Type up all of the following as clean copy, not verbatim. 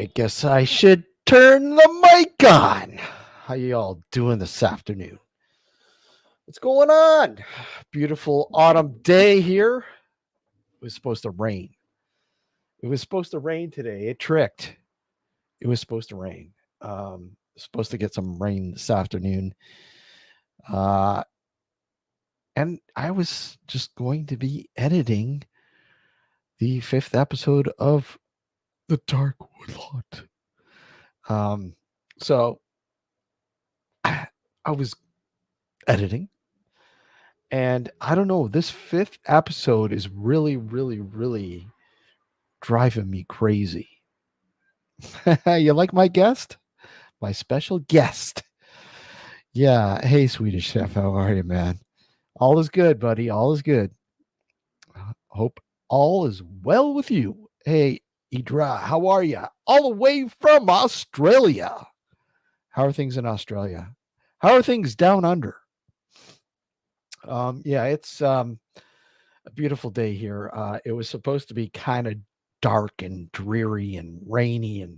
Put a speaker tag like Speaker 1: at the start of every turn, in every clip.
Speaker 1: I guess I should turn the mic on. How you all doing this afternoon? What's going on? Beautiful autumn day here. It was supposed to rain. It was supposed to rain today. It tricked. It was supposed to rain. Supposed to get some rain this afternoon. Uh, and I was just going to be editing the 5th episode of The Dark Woodlot. So I was editing, and I don't know, this 5th episode is really driving me crazy. You like my guest? My special guest. Yeah. Hey, Swedish Chef. How are you, man? All is good, buddy. All is good. Hope all is well with you. Hey, Idra, how are you? All the way from Australia. How are things in Australia? How are things down under? Yeah, it's a beautiful day here. It was supposed to be kind of dark and dreary and rainy,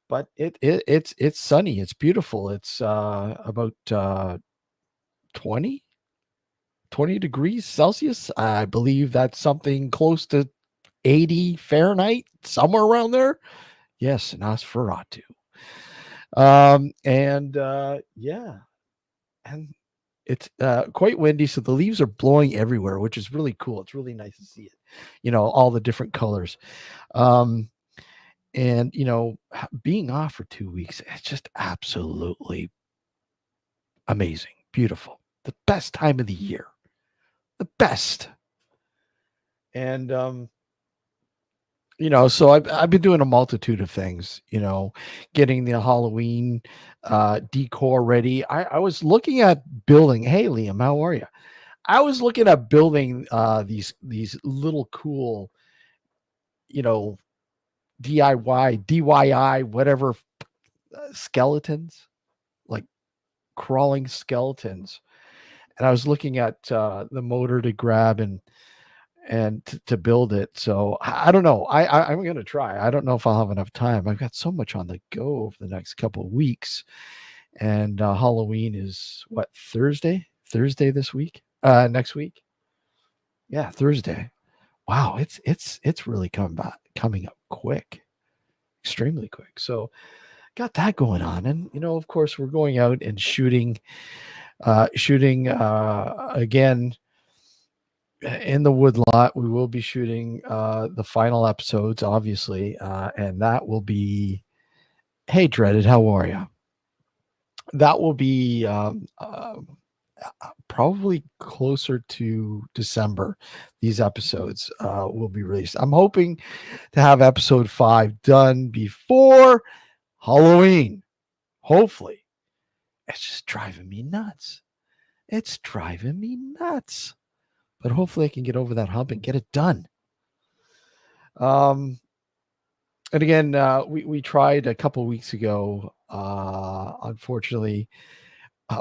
Speaker 1: but it's sunny. It's beautiful. It's about 20 degrees Celsius. I believe that's something close to 80 Fahrenheit, somewhere around there. Yes, Nosferatu. Yeah, and it's quite windy, so the leaves are blowing everywhere, which is really cool. It's really nice to see it. All the different colors. Um, and being off for 2 weeks, it's just absolutely amazing, beautiful, the best time of the year, the best. And so I've been doing a multitude of things, getting the Halloween decor ready. I was looking at building. Hey, Liam, how are you? I was looking at building these little cool, DIY, whatever, skeletons, like crawling skeletons. And I was looking at the motor to grab and to build it. So I don't know. I'm going to try. I don't know if I'll have enough time. I've got so much on the go over the next couple of weeks. And Halloween is what, Thursday this week? Next week? Yeah, Thursday. Wow, it's really coming up quick. Extremely quick. So got that going on. And of course we're going out and shooting again in the woodlot. We will be shooting the final episodes, obviously, and that will be, hey Dreaded, how are you? That will be probably closer to December. These episodes will be released. I'm hoping to have episode 5 done before Halloween, hopefully. It's just driving me nuts. It's driving me nuts. But hopefully I can get over that hump and get it done. And again, we tried a couple weeks ago. Unfortunately,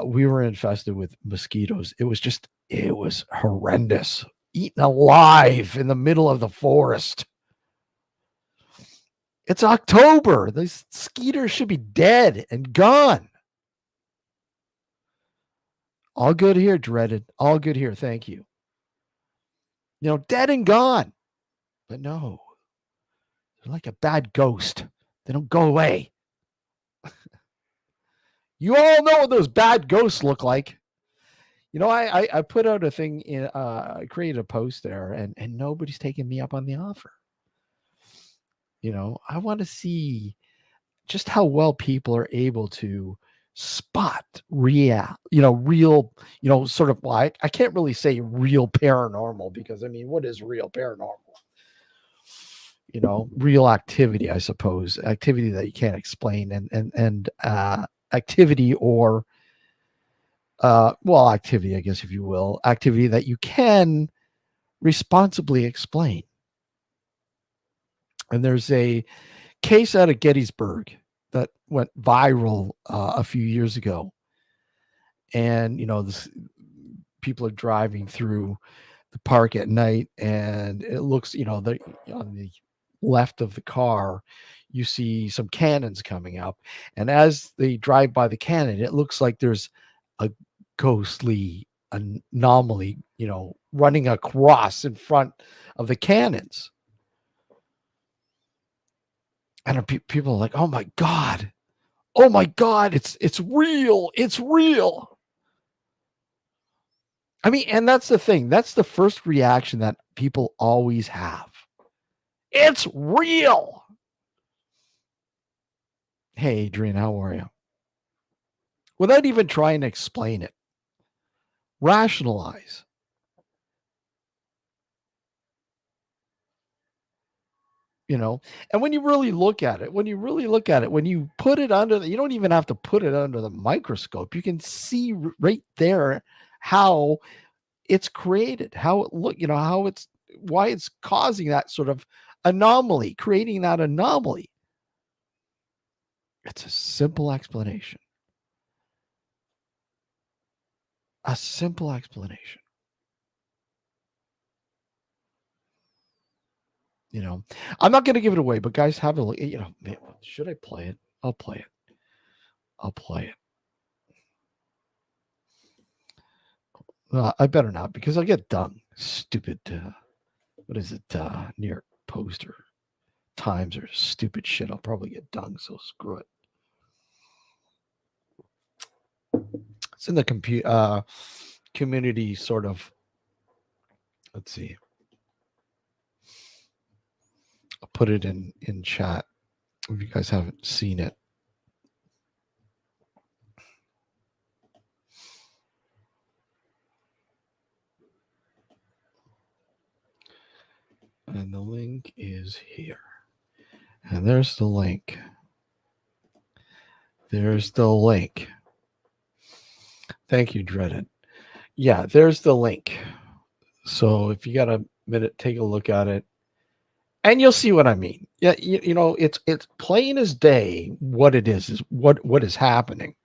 Speaker 1: we were infested with mosquitoes. It was horrendous. Eaten alive in the middle of the forest. It's October. These mosquitoes should be dead and gone. All good here, Dreaded. All good here. Thank you. Dead and gone. But no, they're like a bad ghost. They don't go away. You all know what those bad ghosts look like. I put out a thing in, I created a post there, and nobody's taking me up on the offer. I want to see just how well people are able to spot real, sort of, well, I can't really say real paranormal, because what is real paranormal? Real activity, I suppose, activity that you can't explain, and activity, or activity, I guess, if you will, activity that you can responsibly explain. And there's a case out of Gettysburg that went viral a few years ago. And, people are driving through the park at night, and it looks, on the left of the car, you see some cannons coming up, and as they drive by the cannon, it looks like there's a ghostly anomaly, running across in front of the cannons. And people are like, oh my God, it's real. It's real. I mean, and that's the thing. That's the first reaction that people always have. It's real. Hey, Adrian, how are you? Without even trying to explain it, rationalize. And when you really look at it, when you put it under you don't even have to put it under the microscope. You can see right there how it's created, how it look, how it's why it's causing that sort of anomaly, creating that anomaly. It's a simple explanation. A simple explanation. I'm not going to give it away, but guys, have a look. Man, should I play it? I'll play it. I better not, because I'll get done. Stupid. What is it? New York Post or Times or stupid shit. I'll probably get done. So screw it. It's in the community sort of. Let's see. I'll put it in chat if you guys haven't seen it. And the link is here. And there's the link. Thank you, Dreaded. Yeah, there's the link. So if you got a minute, take a look at it. And you'll see what I mean. Yeah, it's plain as day what it is what is happening.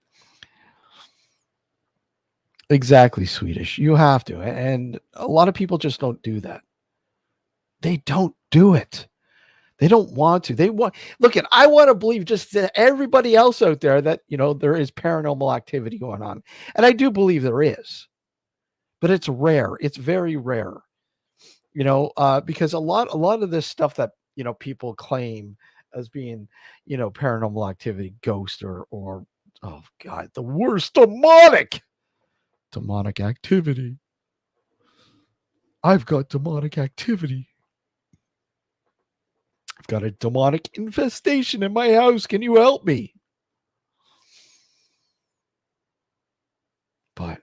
Speaker 1: Exactly, Swedish. You have to. And a lot of people just don't do that. They don't do it. They don't want to. I want to believe just that everybody else out there that, there is paranormal activity going on. And I do believe there is. But it's rare. It's very rare. Because a lot of this stuff that, people claim as being, paranormal activity, ghost or oh God, the worst demonic activity. I've got demonic activity. I've got a demonic infestation in my house. Can you help me? But,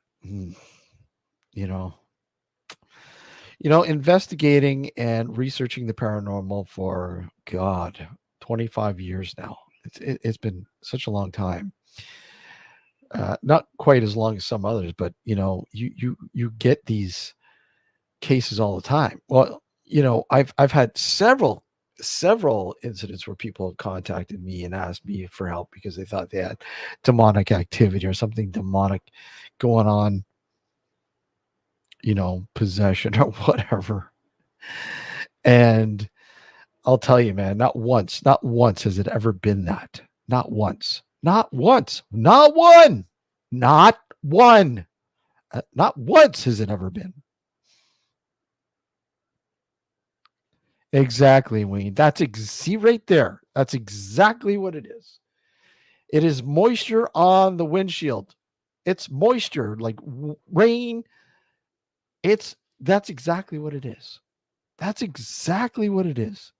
Speaker 1: investigating and researching the paranormal for, God, 25 years now. It's been such a long time. Not quite as long as some others, but, you get these cases all the time. Well, I've had several incidents where people have contacted me and asked me for help because they thought they had demonic activity or something demonic going on, possession or whatever. And I'll tell you, man, not once has it ever been that. Not once. Not once has it ever been. Exactly, Wayne. See right there. That's exactly what it is. It is moisture on the windshield. It's moisture, like rain. That's exactly what it is. That's exactly what it is.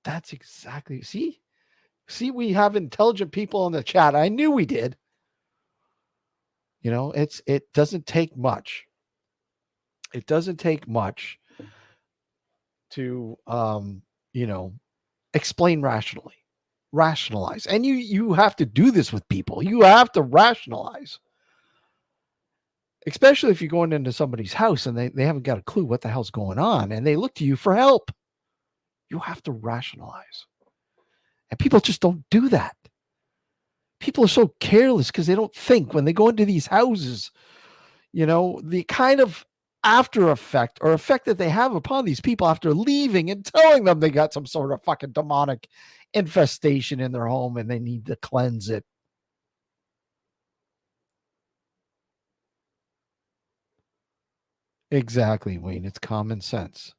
Speaker 1: That's exactly. See, we have intelligent people in the chat. I knew we did. It doesn't take much. It doesn't take much to, explain rationalize. And you have to do this with people. You have to rationalize. Especially if you're going into somebody's house and they haven't got a clue what the hell's going on and they look to you for help. You have to rationalize. And people just don't do that. People are so careless because they don't think when they go into these houses, the kind of after effect or effect that they have upon these people after leaving and telling them they got some sort of fucking demonic infestation in their home and they need to cleanse it. Exactly, Wayne. It's common sense.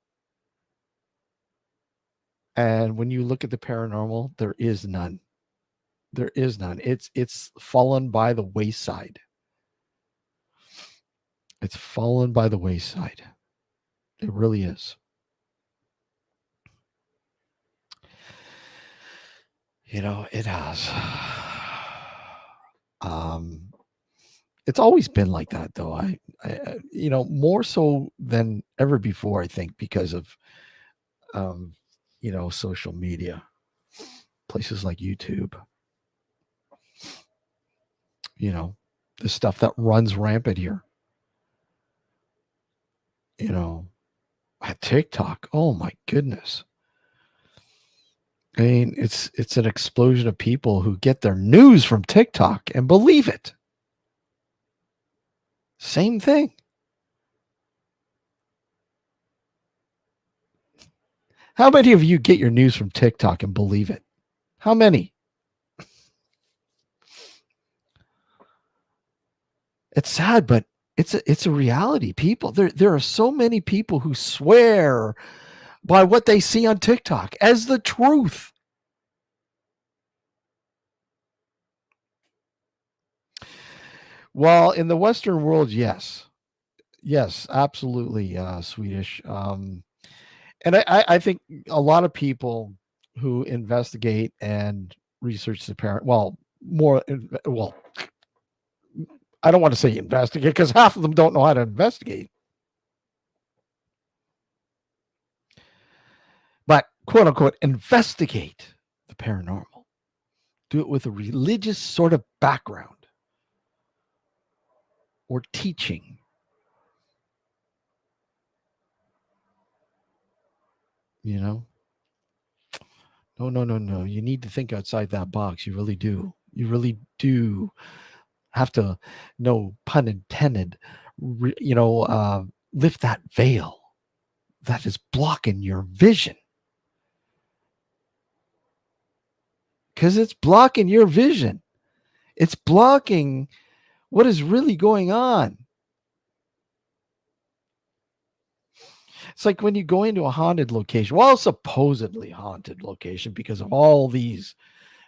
Speaker 1: And when you look at the paranormal, there is none. There is none. It's fallen by the wayside. It's fallen by the wayside. It really is. It has. Um, it's always been like that, though. More so than ever before, I think, because of, um, social media, places like YouTube, the stuff that runs rampant here, at TikTok. Oh my goodness. I mean, it's an explosion of people who get their news from TikTok and believe it. Same thing. How many of you get your news from TikTok and believe it? How many? It's sad, but it's a reality. People, there are so many people who swear by what they see on TikTok as the truth. Well, in the Western world, yes, absolutely, Swedish. And I think a lot of people who investigate and research the parent, well, I don't want to say investigate because half of them don't know how to investigate, but quote unquote investigate the paranormal. Do it with a religious sort of background or teaching. You know, no, no, no, no. You need to think outside that box. You really do. You really do have to, no pun intended, lift that veil that is blocking your vision. Because it's blocking your vision. It's blocking what is really going on. It's like when you go into a haunted location, well, supposedly haunted location because of all these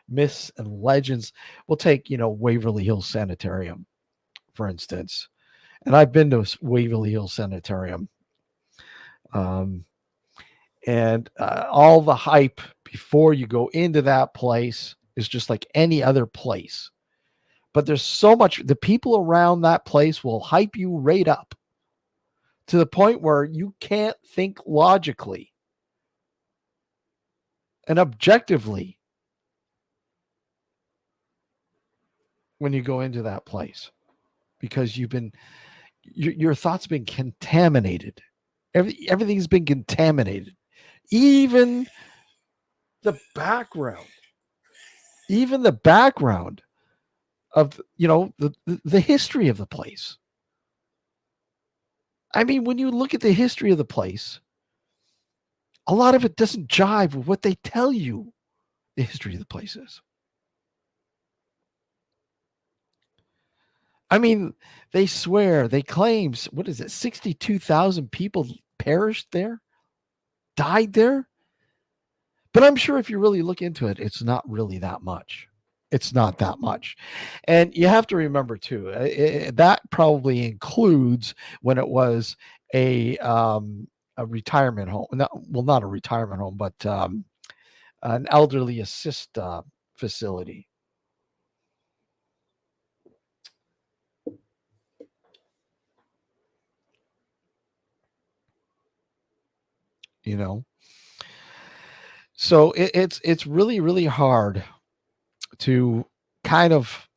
Speaker 1: myths and legends. We'll take, Waverly Hills Sanitarium, for instance. And I've been to Waverly Hills Sanitarium. Um, and all the hype before you go into that place is just like any other place. But there's so much, the people around that place will hype you right up to the point where you can't think logically and objectively when you go into that place because your thoughts been contaminated. Everything's been contaminated. Even the background, even the background of, the history of the place. I mean, when you look at the history of the place, a lot of it doesn't jive with what they tell you the history of the place is. I mean, they swear, they claim, what is it, 62,000 people perished there, died there? But I'm sure if you really look into it, it's not really that much. It's not that much. And you have to remember, too, that probably includes when it was a retirement home. Not a retirement home, but an elderly assist facility. You know, so it's really really hard to kind of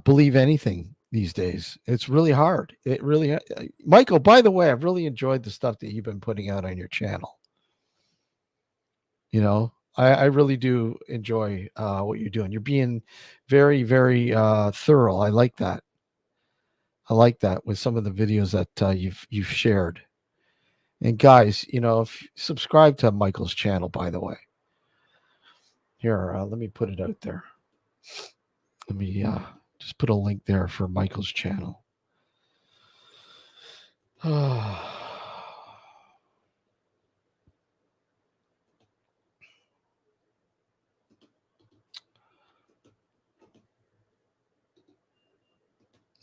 Speaker 1: believe anything these days. It's really hard. It really, Michael. By the way, I've really enjoyed the stuff that you've been putting out on your channel. I really do enjoy what you're doing. You're being very very thorough. I like that. I like that with some of the videos that you've shared. And guys, if subscribe to Michael's channel, by the way. Here, let me put it out there. Let me just put a link there for Michael's channel.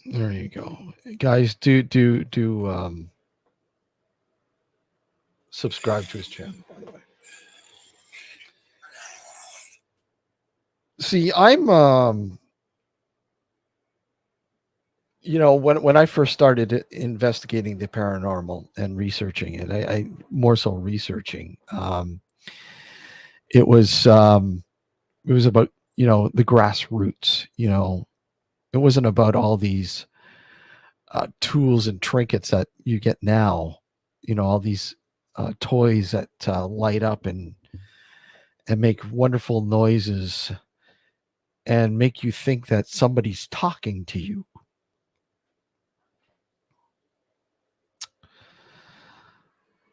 Speaker 1: There you go, guys. Do subscribe to his channel, by the way. See, I'm when I first started investigating the paranormal and researching it, I more so researching. It was it was about the grassroots. It wasn't about all these tools and trinkets that you get now. All these toys that light up and make wonderful noises and make you think that somebody's talking to you.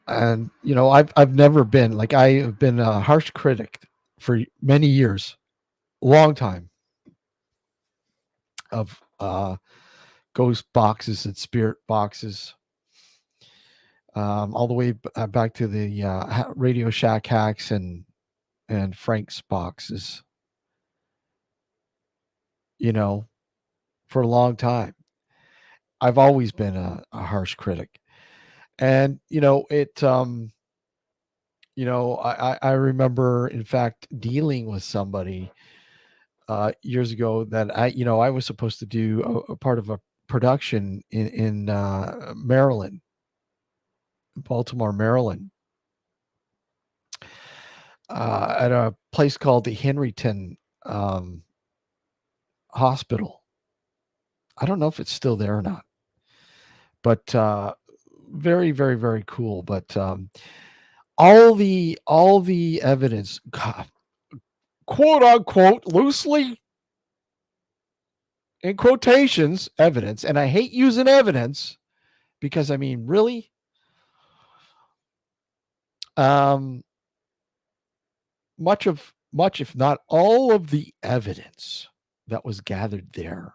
Speaker 1: And I've never been like I have been a harsh critic for many years, long time, of ghost boxes and spirit boxes, all the way back to the Radio Shack hacks and Frank's boxes. For a long time, I've always been a harsh critic, and it. I remember, in fact, dealing with somebody years ago that I was supposed to do a part of a production in Maryland, Baltimore, Maryland, at a place called the Henryton Hospital. I don't know if it's still there or not, but very, very, very cool. But all the evidence, God, quote unquote, loosely in quotations, evidence, and I hate using evidence because I mean, really, um, much, if not all of the evidence that was gathered there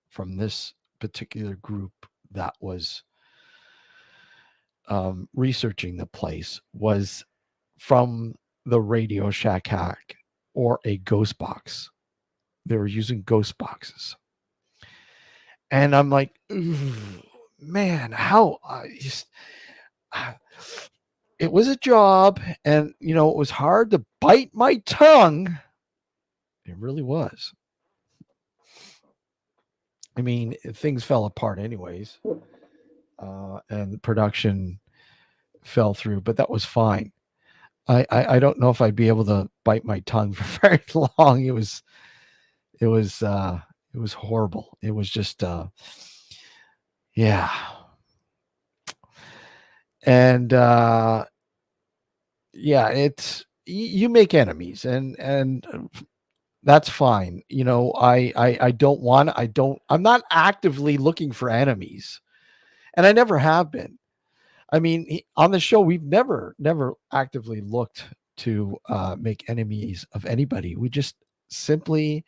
Speaker 1: from this particular group that was researching the place was from the Radio Shack hack or a ghost box. They were using ghost boxes. And I'm like, man, how I just it was a job, and it was hard to bite my tongue. It really was. I mean, things fell apart anyways, and the production fell through, but that was fine. I don't know if I'd be able to bite my tongue for very long. It was horrible. It was just yeah. And yeah, it's you make enemies, and that's fine. I don't want, I'm not actively looking for enemies, and I never have been. I mean, on the show, we've never actively looked to make enemies of anybody. We just simply,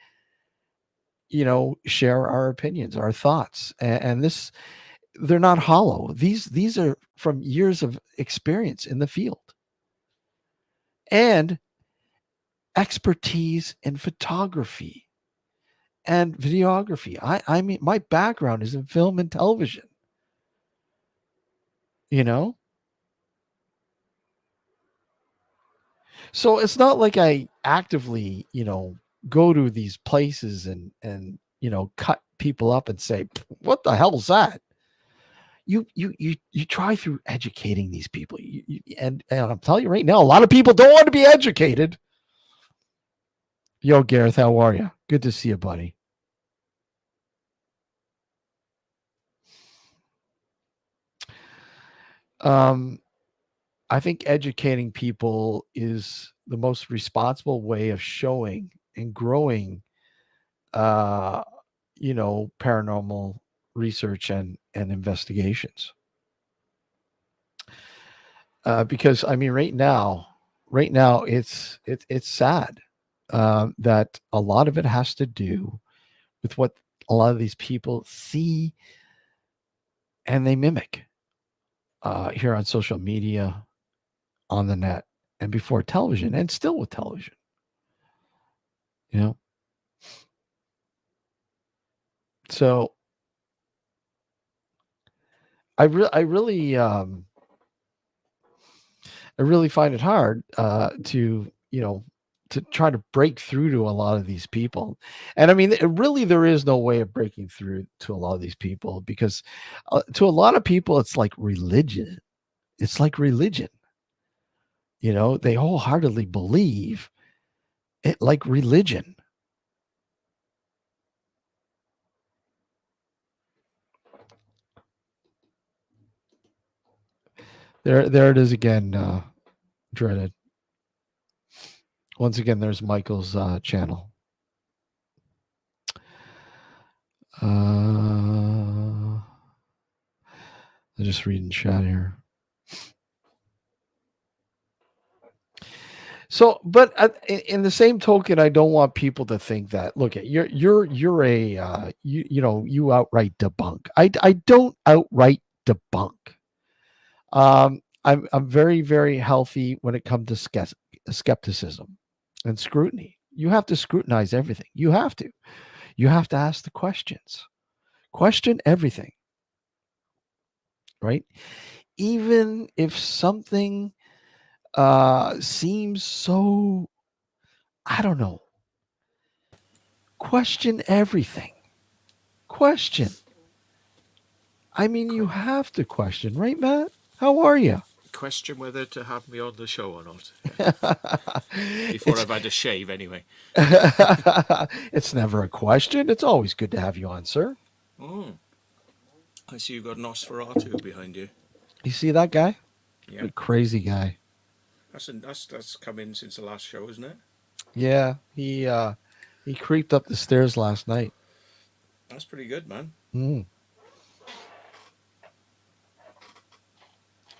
Speaker 1: share our opinions, our thoughts, and this, they're not hollow. These are from years of experience in the field and expertise in photography and videography. I mean, my background is in film and television. You know, so it's not like I actively, go to these places and cut people up and say, "What the hell is that?" You try through educating these people, and I'm telling you right now, a lot of people don't want to be educated. Yo, Gareth, how are you? Good to see you, buddy. Um, I think educating people is the most responsible way of showing and growing, uh, paranormal research and investigations. Because I mean, right now, it's sad that a lot of it has to do with what a lot of these people see and they mimic here on social media, on the net, and before television, and still with television. You know, so I really I really find it hard to to try to break through to a lot of these people. And I mean, really, there is no way of breaking through to a lot of these people because to a lot of people, it's like religion. It's like religion. They wholeheartedly believe it like religion. There it is again, dreaded. Once again, there's Michael's channel. I'm just reading chat here. So, but in the same token, I don't want people to think that. Look, you're a you outright debunk. I don't outright debunk. I'm very very healthy when it comes to skepticism and scrutiny. You have to scrutinize everything. You have to. You have to ask the questions. Question everything, right? Even if something seems so, I don't know, question everything. Question. I mean, you have to question, right, Matt? How are you?
Speaker 2: Question whether to have me on the show or not. Before
Speaker 1: it's
Speaker 2: I've had a shave, anyway.
Speaker 1: it's never a question. It's always good to have you on, sir.
Speaker 2: Mm. I see you've got Nosferatu behind you.
Speaker 1: You see that guy?
Speaker 2: Yeah,
Speaker 1: A crazy guy.
Speaker 2: that's come in since the last show, isn't it?
Speaker 1: Yeah, he creeped up the stairs last night.
Speaker 2: That's pretty good, man.
Speaker 1: Mm,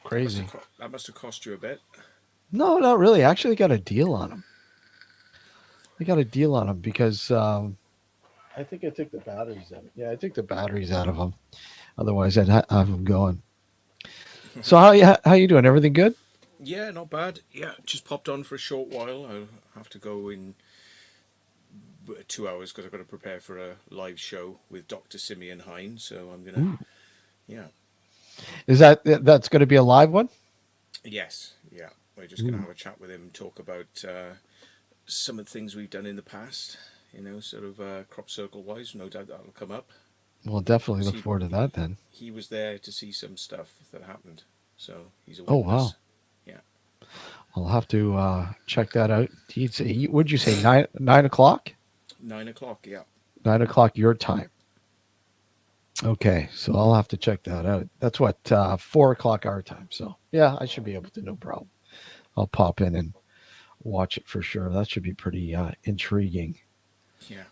Speaker 2: That must have
Speaker 1: crazy.
Speaker 2: that must have cost you a bit.
Speaker 1: No, not really. I actually got a deal on him. I got a deal on him because I think I took the batteries out. Yeah, I took the batteries out of him. Otherwise, I'd have him going. So how you doing? Everything good?
Speaker 2: Yeah, not bad. Yeah, just popped on for a short while. I'll have to go in 2 hours because I've got to prepare for a live show with Dr. Simeon Hine. So I'm gonna,
Speaker 1: Ooh.
Speaker 2: yeah,
Speaker 1: Is that's going to be a live one?
Speaker 2: yes, yeah. We're just gonna
Speaker 1: Ooh.
Speaker 2: have a chat with him, talk about some of the things we've done in the past. Sort of crop circle wise. No doubt that'll come up.
Speaker 1: Well, definitely
Speaker 2: 'Cause
Speaker 1: look forward to that then.
Speaker 2: he was there to see some stuff that happened, so he's a
Speaker 1: Oh wow.
Speaker 2: witness. Yeah,
Speaker 1: I'll have to check that out. Would you say 9 o'clock?
Speaker 2: 9 o'clock. Yeah,
Speaker 1: 9 o'clock your time. Okay, so I'll have to check that out. That's what 4 o'clock our time. So yeah, I should be able to, no problem. I'll pop in and watch it for sure. That should be pretty intriguing.
Speaker 2: yeah.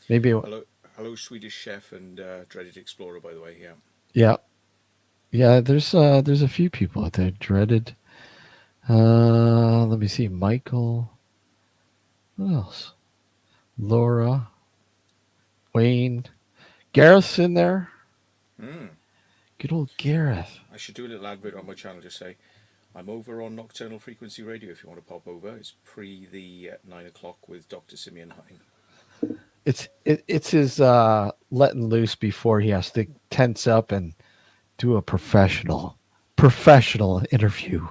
Speaker 1: Maybe
Speaker 2: Hello, hello, Swedish chef and dreaded explorer. By the way, yeah.
Speaker 1: yeah, yeah. There's a few people out there. Dreaded. Let me see. Michael. Who else? Laura. Wayne. Gareth's in there.
Speaker 2: Mm.
Speaker 1: Good old Gareth.
Speaker 2: I should do a little advert on my channel. Just say I'm over on Nocturnal Frequency Radio if you want to pop over. It's pre the 9 o'clock with Dr. Simeon Hine.
Speaker 1: It's his letting loose before he has to tense up and do a professional interview.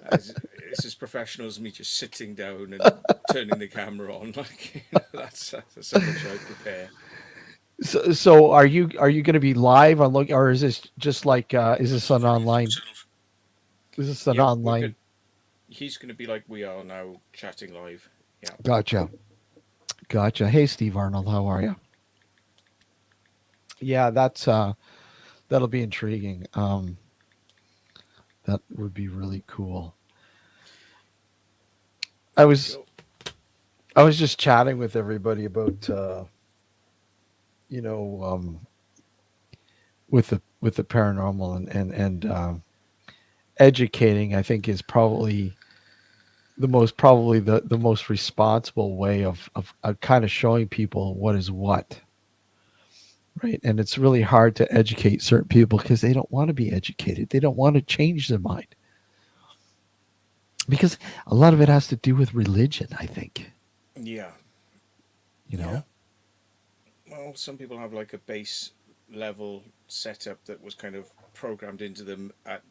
Speaker 2: It's as professional as me just sitting down and turning the camera on. Like that's how much I prepare.
Speaker 1: So are you going to be live on look, or is this just like is this an online? Is this an
Speaker 2: Yeah, we're good.
Speaker 1: online?
Speaker 2: He's going to be like we are now, chatting live. Yeah.
Speaker 1: Gotcha, gotcha. Hey, Steve Arnold, how are you? Yeah, that'll be intriguing. That would be really cool. I
Speaker 2: There we
Speaker 1: was
Speaker 2: go.
Speaker 1: I was just chatting with everybody about you know um, with the paranormal and educating. I think is probably the most responsible way of kind of showing people what is what, right? And it's really hard to educate certain people because they don't want to be educated. They don't want to change their mind because a lot of it has to do with religion. I think,
Speaker 2: Yeah,
Speaker 1: you
Speaker 2: yeah.
Speaker 1: know.
Speaker 2: Well, some people have like a base level setup that was kind of programmed into them at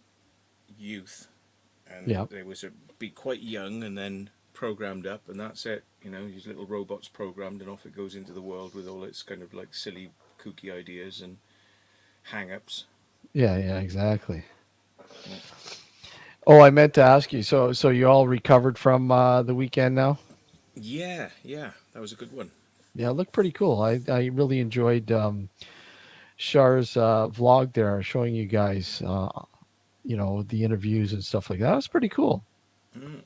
Speaker 2: youth, and
Speaker 1: Yeah.
Speaker 2: they was be quite young and then programmed up, and that's it. These little robots programmed, and off it goes into the world with all its kind of like silly, kooky ideas and hang-ups.
Speaker 1: Yeah. Yeah. Exactly.
Speaker 2: Yeah,
Speaker 1: Oh, I meant to ask you. So you all recovered from the weekend now?
Speaker 2: yeah, yeah. That was a good one.
Speaker 1: Yeah, it looked pretty cool. I really enjoyed Char's vlog there, showing you guys, the interviews and stuff like that. It was pretty cool.
Speaker 2: Mm.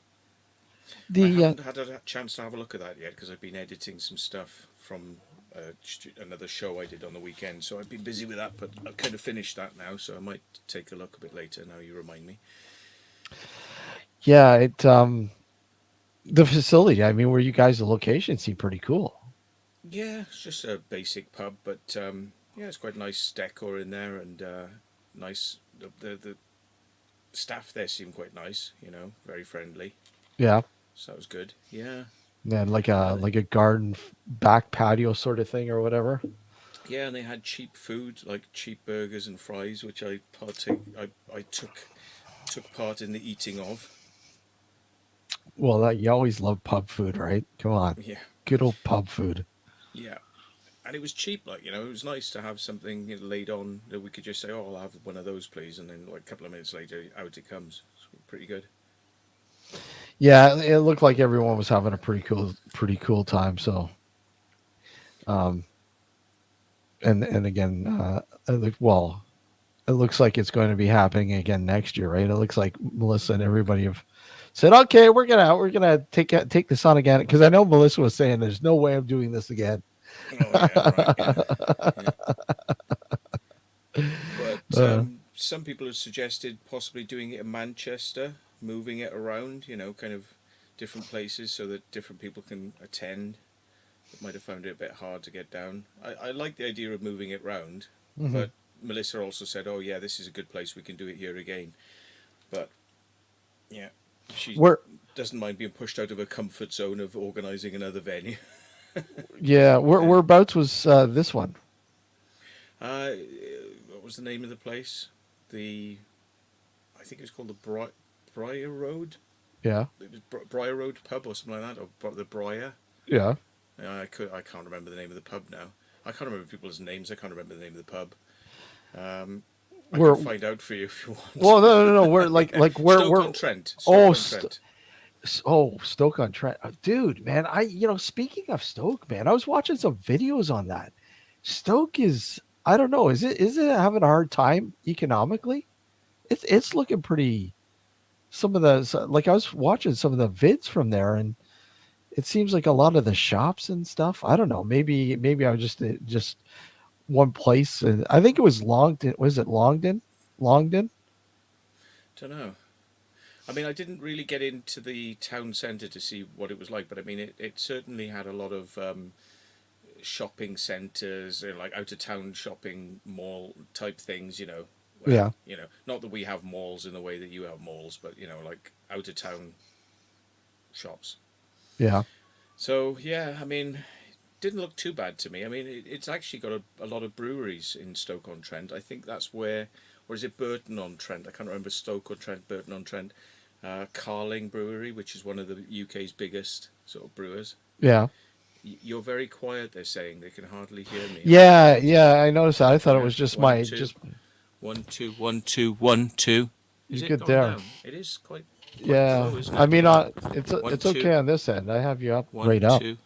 Speaker 2: I
Speaker 1: The
Speaker 2: haven't had a chance to have a look at that yet because I've been editing some stuff from another show I did on the weekend. So I've been busy with that, but I've kind of finished that now. So I might take a look a bit later. Now you remind me.
Speaker 1: Yeah, the facility. I mean, where you guys the location seemed pretty cool.
Speaker 2: Yeah, it's just a basic pub, but yeah, it's quite nice decor in there and nice. The staff there seemed quite nice. Very friendly.
Speaker 1: Yeah,
Speaker 2: So that was good. Yeah.
Speaker 1: and like a garden back patio sort of thing or whatever.
Speaker 2: Yeah, and they had cheap food like cheap burgers and fries, which I partake. I took part in the eating of.
Speaker 1: Well, you always love pub food, right? Come on,
Speaker 2: Yeah,
Speaker 1: good old pub food.
Speaker 2: yeah, and it was cheap. Like it was nice to have something laid on that we could just say, "Oh, I'll have one of those, please," and then like a couple of minutes later, out it comes. It's pretty good.
Speaker 1: Yeah, it looked like everyone was having a pretty cool time. So, um, and again, well, it looks like it's going to be happening again next year, right? It looks like Melissa and everybody have said, "Okay, we're gonna take this on again." Because I know Melissa was saying, "There's no way I'm doing this again."
Speaker 2: Oh yeah, right. Yeah, yeah. But
Speaker 1: uh,
Speaker 2: some people have suggested possibly doing it in Manchester, moving it around. Kind of different places so that different people can attend. It might have found it a bit hard to get down. I like the idea of moving it round,
Speaker 1: mhm.
Speaker 2: but Melissa also said, "Oh yeah, this is a good place. We can do it here again." But yeah, she
Speaker 1: Where,
Speaker 2: doesn't mind being pushed out of her comfort zone of organising another venue.
Speaker 1: yeah,
Speaker 2: Yeah.
Speaker 1: whereabouts was this one?
Speaker 2: Uh, what was the name of the place? The I think it was called the Briar Road.
Speaker 1: Yeah,
Speaker 2: It was Briar Road Pub or something like that, or the Briar.
Speaker 1: yeah.
Speaker 2: I can't remember the name of the pub now. I can't remember people's names. I can't remember the name of the pub. Um, I can
Speaker 1: Where?
Speaker 2: find out for you if you want.
Speaker 1: Well, no, no, no. Where, like
Speaker 2: Stoke
Speaker 1: where?
Speaker 2: on Trent. Stoke
Speaker 1: Oh,
Speaker 2: on Trent.
Speaker 1: Stoke on Trent, dude, man. Speaking of Stoke, man, I was watching some videos on that. Stoke is, I don't know, is it having a hard time economically? It's looking pretty. Some of like I was watching some of the vids from there, and it seems like a lot of the shops and stuff. I don't know. Maybe I was just one place. And I think it was Longdon. Was it Longdon? Longdon?
Speaker 2: Don't know. I mean, I didn't really get into the town centre to see what it was like, but I mean, it certainly had a lot of shopping centres, like out of town shopping mall type things, where,
Speaker 1: Yeah,
Speaker 2: not that we have malls in the way that you have malls, but, like out of town shops.
Speaker 1: yeah,
Speaker 2: So, yeah, I mean, didn't look too bad to me. I mean, it's actually got a lot of breweries in Stoke on Trent. I think that's where, or is it Burton on Trent? I can't remember Stoke on Trent, Burton on Trent. Carling Brewery, which is one of the UK's biggest sort of brewers.
Speaker 1: yeah.
Speaker 2: You're very quiet. They're saying they can hardly hear me. Am I
Speaker 1: Yeah,
Speaker 2: correct?
Speaker 1: yeah, I noticed that. I thought it
Speaker 2: Yeah.
Speaker 1: was just
Speaker 2: One
Speaker 1: my
Speaker 2: two,
Speaker 1: just
Speaker 2: 1 2 1 2 1 2. Is
Speaker 1: you're
Speaker 2: it
Speaker 1: good
Speaker 2: gone
Speaker 1: there.
Speaker 2: down? It is quite
Speaker 1: Yeah.
Speaker 2: low, isn't
Speaker 1: I
Speaker 2: it?
Speaker 1: mean it's
Speaker 2: One
Speaker 1: it's
Speaker 2: two
Speaker 1: okay on this end. I have you up
Speaker 2: one
Speaker 1: right up.
Speaker 2: two.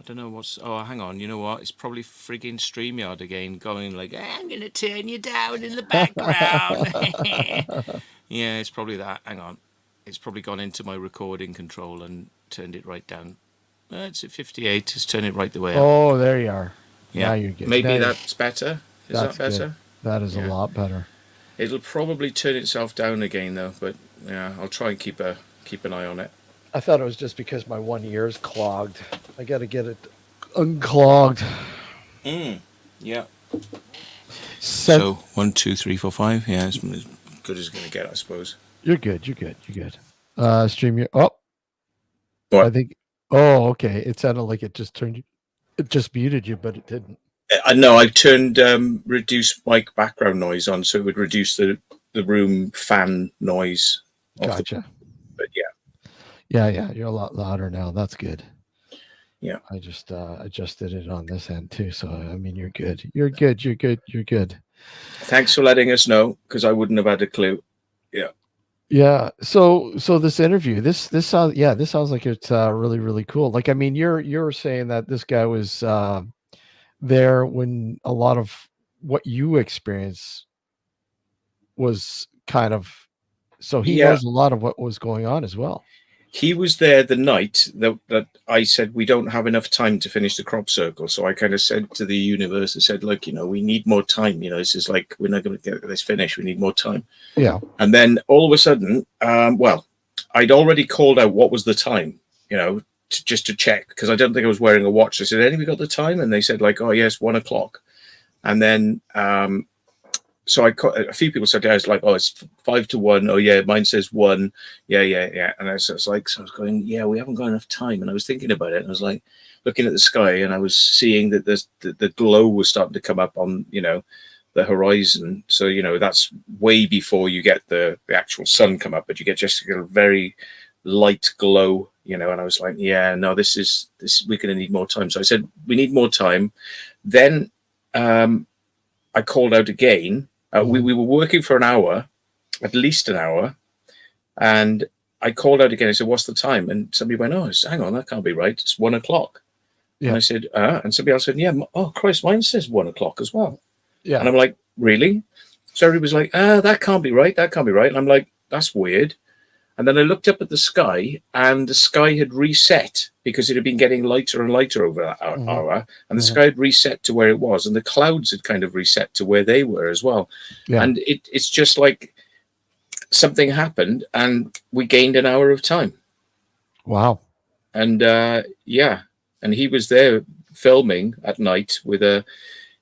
Speaker 2: I don't know what's. Oh, hang on. You know what? It's probably frigging StreamYard again, going like, "I'm gonna turn you down in the background." Yeah, it's probably that. Hang on. It's probably gone into my recording control and turned it right down. It's at 58. Just turn it right the way up.
Speaker 1: Oh, there you are. Now
Speaker 2: Yeah,
Speaker 1: you're good.
Speaker 2: maybe that's better. Is that
Speaker 1: That's good.
Speaker 2: better?
Speaker 1: That is a
Speaker 2: Yeah.
Speaker 1: lot better.
Speaker 2: It'll probably turn itself down again though, but yeah, I'll try and keep an eye on it.
Speaker 1: I thought it was just because my one ear is clogged. I got to get it unclogged.
Speaker 2: Mm. Yeah.
Speaker 1: Sen-
Speaker 2: So 1, 2, 3, 4, 5. Yeah, it's as good as it's gonna get, I suppose.
Speaker 1: you're good. You're good. You're good. Stream your. Oh, I
Speaker 2: What?
Speaker 1: think. Oh, okay. It sounded like it just turned you. It just muted you, but it didn't.
Speaker 2: I know I turned reduce mic background noise on, so it would reduce the room fan noise of the.
Speaker 1: Gotcha.
Speaker 2: But yeah,
Speaker 1: Yeah, yeah. You're a lot louder now. That's good.
Speaker 2: yeah.
Speaker 1: I just adjusted it on this end too. So I mean, you're good. You're good. You're good. You're good.
Speaker 2: Thanks for letting us know because I wouldn't have had a clue. Yeah.
Speaker 1: Yeah. So this interview, this sounds this sounds like it's really really cool. Like I mean, you're saying that this guy was there when a lot of what you experience was kind of so he
Speaker 2: Yeah.
Speaker 1: knows a lot of what was going on as well.
Speaker 2: He was there the night that I said we don't have enough time to finish the crop circle. So I kind of said to the universe, I said, look, we need more time. This is like we're not going to get this finished. We need more time.
Speaker 1: Yeah.
Speaker 2: And then all of a sudden, I'd already called out what was the time, just to check because I don't think I was wearing a watch. I said, "Anybody got the time?" And they said, like, "Oh yes, 1 o'clock." And then so a few people said, "I was like, oh, it's 5 to 1. Oh yeah, mine says 1. Yeah." And I was like, so I was going, "Yeah, we haven't got enough time." And I was thinking about it, and I was like, looking at the sky, and I was seeing that the glow was starting to come up on the horizon. So that's way before you get the actual sun come up, but you get just a very light glow. And I was like, yeah, no, this we're going to need more time. So I said, we need more time. Then I called out again. We were working for an hour, at least an hour. And I called out again. I said, what's the time? And somebody went, oh, hang on, that can't be right. It's 1 o'clock. Yeah. And I said, and somebody else said, yeah, oh, Christ, mine says 1 o'clock as well. Yeah. And I'm like, really? So everybody was like, that can't be right. That can't be right. And I'm like, that's weird. And then I looked up at the sky, and the sky had reset because it had been getting lighter and lighter over that hour. And the sky had reset to where it was, and the clouds had kind of reset to where they were as well. Yeah. And it's just like something happened, and we gained an hour of time.
Speaker 1: Wow.
Speaker 2: And and he was there filming at night with a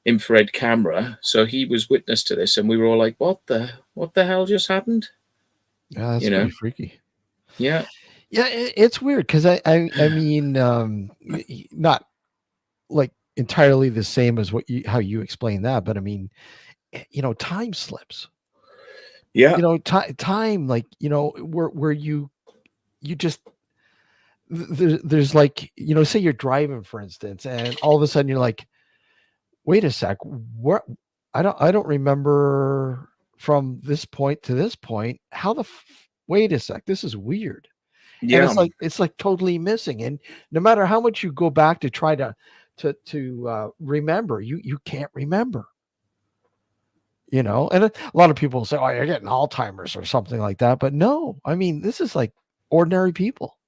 Speaker 2: infrared camera, so he was witness to this, and we were all like, what the hell just happened?
Speaker 1: Yeah, that's pretty freaky.
Speaker 2: Yeah
Speaker 1: it's weird because I mean not like entirely the same as how you explain that, but I mean time slips.
Speaker 2: Yeah.
Speaker 1: Time like where you just there's like say you're driving for instance, and all of a sudden you're like, wait a sec, what? I don't remember from this point to this point. Wait a sec, this is weird. Yeah. And it's like totally missing. And no matter how much you go back to try to remember, you can't remember. And a lot of people say, oh, you're getting Alzheimer's or something like that. But no, I mean, this is like ordinary people.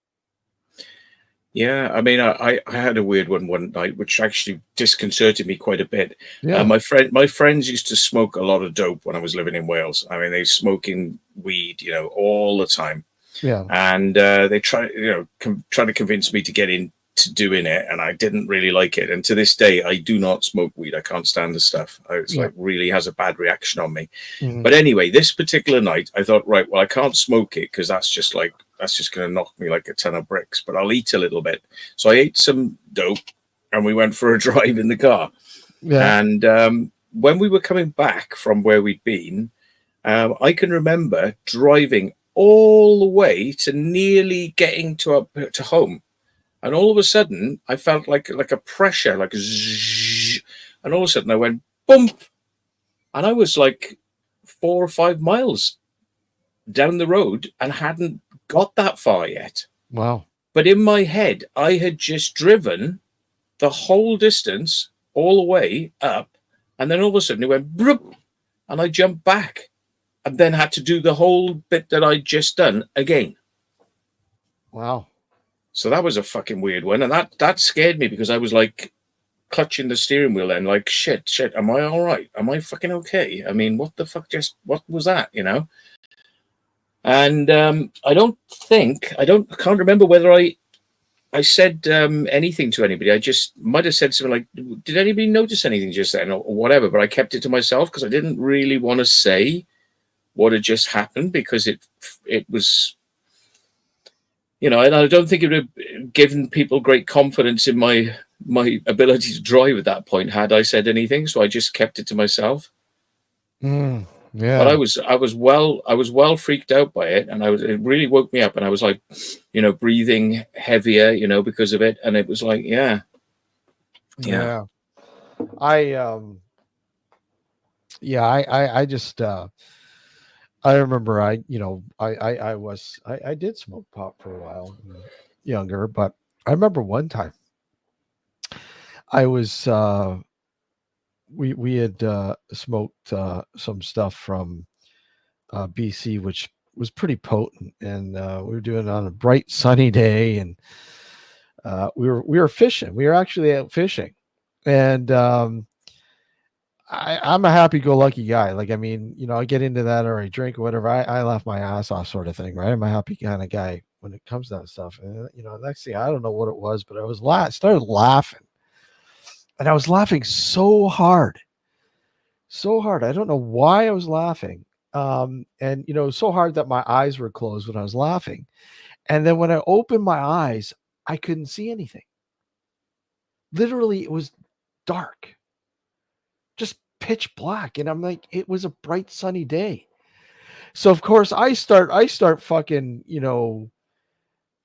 Speaker 2: Yeah, I mean, I had a weird one night, which actually disconcerted me quite a bit.
Speaker 1: Yeah.
Speaker 2: My friends used to smoke a lot of dope when I was living in Wales. I mean, they were smoking weed, all the time.
Speaker 1: Yeah.
Speaker 2: And they try to convince me to get into doing it, and I didn't really like it. And to this day, I do not smoke weed. I can't stand the stuff. It's like really has a bad reaction on me. Mm-hmm. But anyway, this particular night, I thought, right, well, I can't smoke it because that's just going to knock me like a ton of bricks. But I'll eat a little bit. So I ate some dope, and we went for a drive in the car. Yeah. And when we were coming back from where we'd been, I can remember driving all the way to nearly getting to home. And all of a sudden, I felt like a pressure, like a zzz, and all of a sudden I went bump, and I was like 4 or 5 miles down the road and hadn't got that far yet.
Speaker 1: Wow!
Speaker 2: But in my head, I had just driven the whole distance all the way up, and then all of a sudden it went broop, and I jumped back, and then had to do the whole bit that I'd just done again.
Speaker 1: Wow.
Speaker 2: So that was a fucking weird one. And that scared me because I was like, clutching the steering wheel then, like, shit, am I all right? Am I fucking okay? I mean, what the fuck what was that, And I can't remember whether I said anything to anybody. I just might have said something like, did anybody notice anything just then or whatever? But I kept it to myself because I didn't really want to say what had just happened because it was, and I don't think it would have given people great confidence in my ability to drive at that point had I said anything. So I just kept it to myself.
Speaker 1: Yeah.
Speaker 2: But I was well freaked out by it, and it really woke me up, and I was like, breathing heavier, because of it, and it was like, yeah.
Speaker 1: I just I remember I did smoke pot for a while younger, but I remember one time I was we had smoked some stuff from BC, which was pretty potent, and we were doing it on a bright sunny day, and we were fishing. We were actually out fishing, and I'm a happy-go-lucky guy. Like, I mean, I get into that or I drink or whatever. I laugh my ass off, sort of thing, right? I'm a happy kind of guy when it comes to that stuff. And next thing I don't know what it was, but I was started laughing, and I was laughing so hard. I don't know why I was laughing. And so hard that my eyes were closed when I was laughing. And then when I opened my eyes, I couldn't see anything. Literally, it was dark, just pitch black. And I'm like, it was a bright sunny day. So of course I start fucking,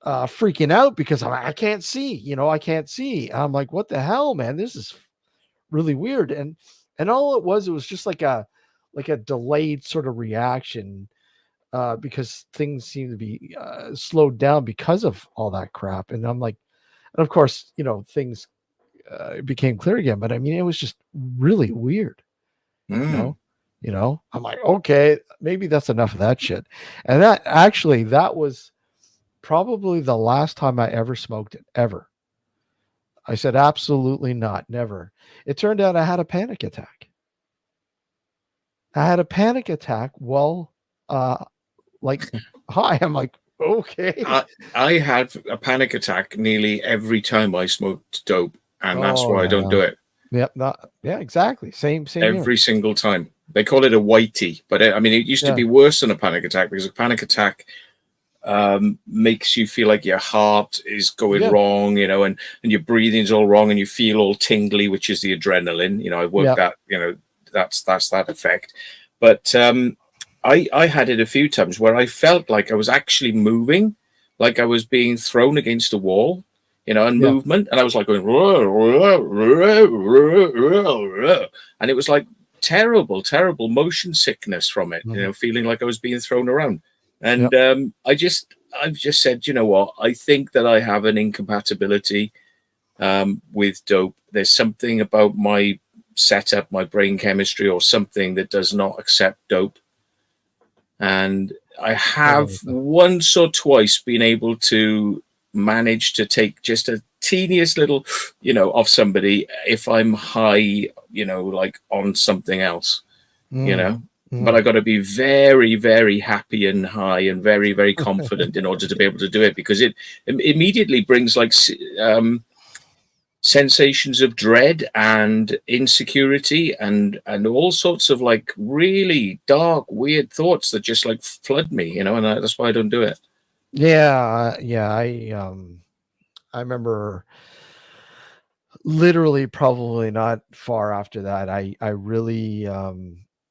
Speaker 1: freaking out because I can't see, I can't see. I'm like, what the hell, man? This is really weird. And all it was just like a delayed sort of reaction because things seem to be slowed down because of all that crap. And I'm like, and of course, things became clear again. But I mean, it was just really weird. I'm like, okay, maybe that's enough of that shit. And that was probably the last time I ever smoked it, ever. I said, absolutely not, never. It turned out I had a panic attack. Well, like, hi, I'm like, okay.
Speaker 2: I had a panic attack nearly every time I smoked dope, and that's why I don't do it.
Speaker 1: Yep, exactly. Same
Speaker 2: every single time. They call it a whitey, but I mean, it used to be worse than a panic attack because a panic attack makes you feel like your heart is going wrong, and your breathing's all wrong, and you feel all tingly, which is the adrenaline. I worked that, that's that effect. But I had it a few times where I felt like I was actually moving, like I was being thrown against a wall, and movement, and I was like going, and it was like terrible motion sickness from it, feeling like I was being thrown around. And I've just said, you know what, I think that I have an incompatibility with dope. There's something about my setup, my brain chemistry or something that does not accept dope. And I have once or twice been able to manage to take just a teeniest little, off somebody if I'm high, like on something else, but I got to be very, very happy and high and very, very confident in order to be able to do it, because it immediately brings like sensations of dread and insecurity and all sorts of like really dark, weird thoughts that just like flood me, and that's why I don't do it.
Speaker 1: I remember literally probably not far after that, I really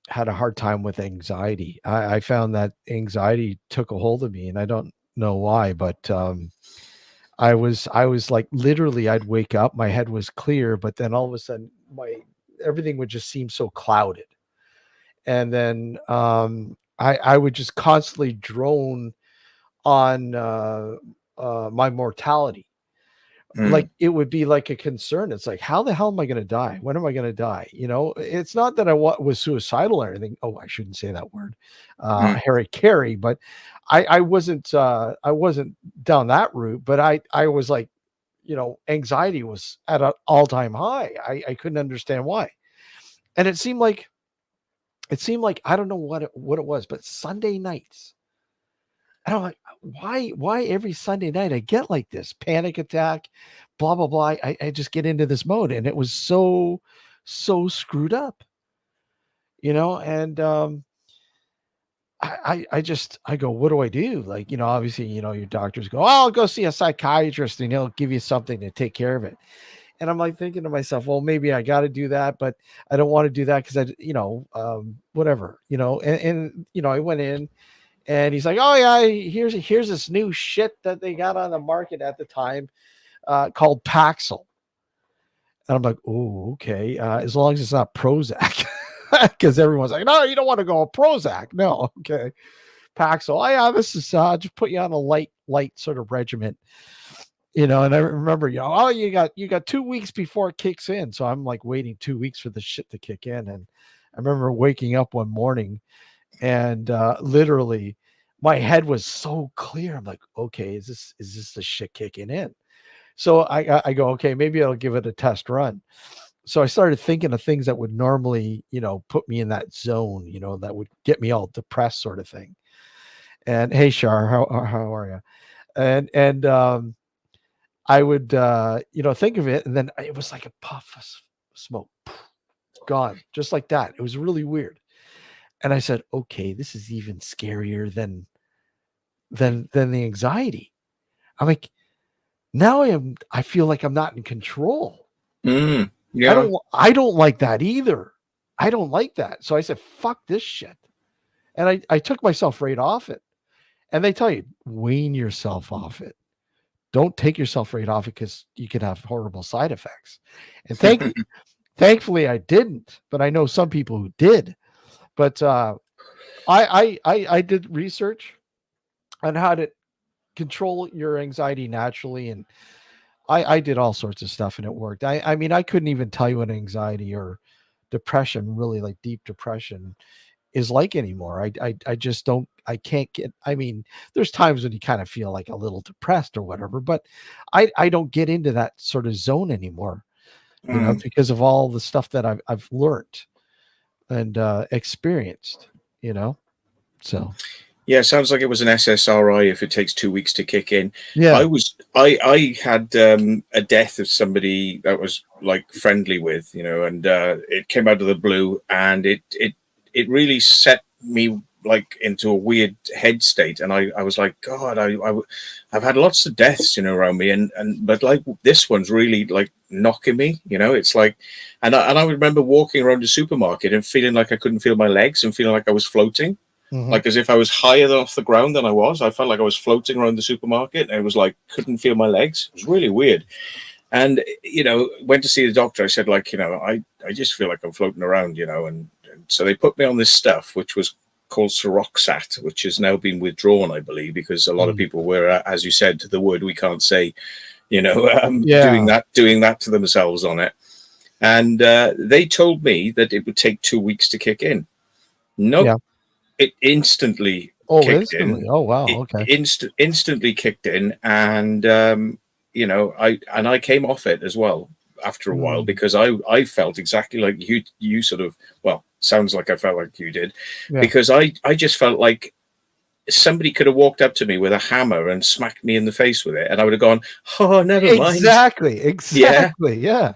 Speaker 1: had a hard time with anxiety. I found that anxiety took a hold of me, and I don't know why, but I was like, literally, I'd wake up, my head was clear, but then all of a sudden everything would just seem so clouded. And then I would just constantly drone on my mortality. Like, it would be like a concern. It's like, how the hell am I going to die? When am I going to die? It's not that I was suicidal or anything. Oh, I shouldn't say that word, Harry Carey, but I wasn't down that route, but I was like, anxiety was at an all-time high. I couldn't understand why. And it seemed like I don't know what it was, but Sunday nights. And I'm like, why every Sunday night I get like this panic attack, blah, blah, blah. I just get into this mode. And it was so screwed up, and I go, what do I do? Like, obviously, your doctors go, oh, I'll go see a psychiatrist and he'll give you something to take care of it. And I'm like thinking to myself, well, maybe I got to do that, but I don't want to do that because whatever, and I went in and he's like, oh yeah, here's this new shit that they got on the market at the time, called Paxil. And I'm like, oh, okay. As long as it's not Prozac, because everyone's like, no, you don't want to go on Prozac. No, okay. Paxil. Oh yeah, this is just put you on a light sort of regimen. And I remember, oh, you got 2 weeks before it kicks in. So I'm like waiting 2 weeks for the shit to kick in. And I remember waking up one morning and literally my head was so clear. I'm like, okay, is this the shit kicking in? So I go, okay, maybe I'll give it a test run. So I started thinking of things that would normally, put me in that zone, that would get me all depressed sort of thing. And hey, Shar, how are you? And I would, think of it, and then it was like a puff of smoke, gone, just like that. It was really weird. And I said, okay, this is even scarier than the anxiety. I'm like, now I feel like I'm not in control.
Speaker 2: Yeah.
Speaker 1: I don't like that either. I don't like that. So I said, fuck this shit. And I took myself right off it. And they tell you, wean yourself off it. Don't take yourself right off it because you could have horrible side effects. And thankfully I didn't, but I know some people who did. But I did research on how to control your anxiety naturally, and I did all sorts of stuff and it worked. I mean, I couldn't even tell you what anxiety or depression, really like deep depression, is like anymore. I just don't, I can't get, I mean, there's times when you kind of feel like a little depressed or whatever, but I don't get into that sort of zone anymore, because of all the stuff that I've learned and experienced, so.
Speaker 2: Yeah, sounds like it was an SSRI if it takes 2 weeks to kick in.
Speaker 1: Yeah.
Speaker 2: I had a death of somebody that was like friendly with, and it came out of the blue, and it really set me like into a weird head state, and I was like, God, I've had lots of deaths, around me, and but like this one's really like knocking me, it's like, and I remember walking around the supermarket and feeling like I couldn't feel my legs and feeling like I was floating.
Speaker 1: Mm-hmm.
Speaker 2: Like as if I was higher off the ground than I was. I felt like I was floating around the supermarket, and it was like couldn't feel my legs. It was really weird. And went to see the doctor. I said, like, I just feel like I'm floating around, and so they put me on this stuff which was called Seroxat, which has now been withdrawn, I believe, because a lot of people were, as you said, the word we can't say, doing that to themselves on it. And they told me that it would take 2 weeks to kick in. Nope. Yeah. It instantly kicked in.
Speaker 1: Oh wow! Okay.
Speaker 2: Instantly kicked in, and I came off it as well after a while, because I felt exactly like you sort of, well, sounds like I felt like you did, because I just felt like somebody could have walked up to me with a hammer and smacked me in the face with it, and I would have gone, oh, never mind.
Speaker 1: Exactly. Yeah.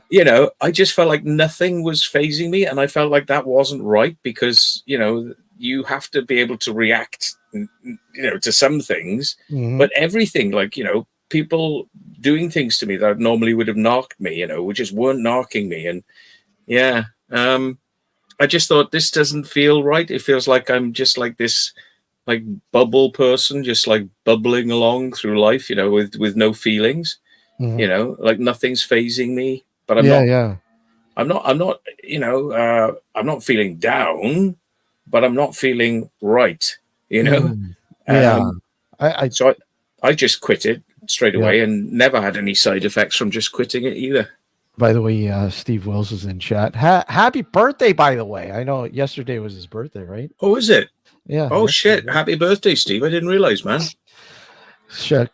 Speaker 2: I just felt like nothing was phasing me, and I felt like that wasn't right, because you have to be able to react, to some things, but everything, like, people doing things to me that normally would have knocked me, which just weren't knocking me. And I just thought, this doesn't feel right. It feels like I'm just like this, like bubble person, just like bubbling along through life, with no feelings, like nothing's phasing me, but I'm not, I'm not feeling down, but I'm not feeling right, So I just quit it straight away, and never had any side effects from just quitting it either.
Speaker 1: By the way, Steve Wills is in chat. Happy birthday, by the way. I know yesterday was his birthday, right?
Speaker 2: Oh, is it?
Speaker 1: Yeah.
Speaker 2: Oh, shit. Happy birthday, Steve. I didn't realize, man.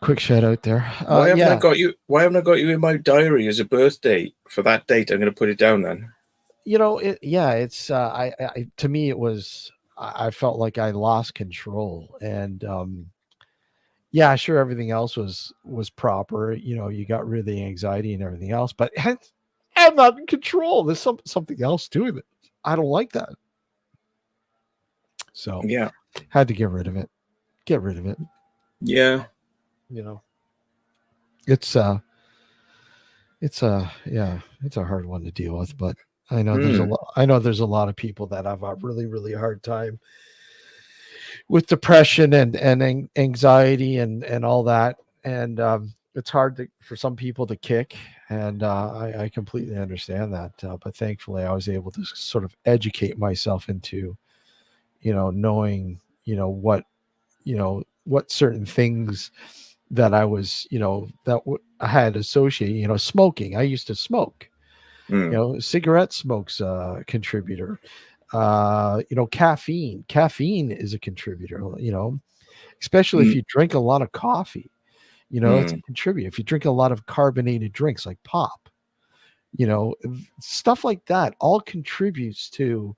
Speaker 1: Quick shout out there.
Speaker 2: Why haven't I
Speaker 1: Yeah,
Speaker 2: got you? Why haven't I got you in my diary as a birthday for that date? I'm going to put it down then.
Speaker 1: it's to me it was I felt like I lost control, and yeah, sure, everything else was proper. You got rid of the anxiety and everything else, but I'm not in control. There's something else doing it. I don't like that, so
Speaker 2: Yeah,
Speaker 1: had to get rid of it. Get rid of it.
Speaker 2: yeah.
Speaker 1: You know, it's it's a hard one to deal with, but
Speaker 2: Hmm.
Speaker 1: I know there's a lot of people that have a really really hard time with depression and anxiety and all that, and it's hard for some people to kick, and I completely understand that, but thankfully I was able to sort of educate myself into knowing what certain things that I was I had associated. Smoking, I used to smoke.
Speaker 2: Hmm.
Speaker 1: Cigarette smoke's a contributor. Caffeine is a contributor. Especially if
Speaker 2: Hmm.
Speaker 1: you drink a lot of coffee. It's a
Speaker 2: Hmm.
Speaker 1: contributor. If you drink a lot of carbonated drinks like pop, stuff like that all contributes to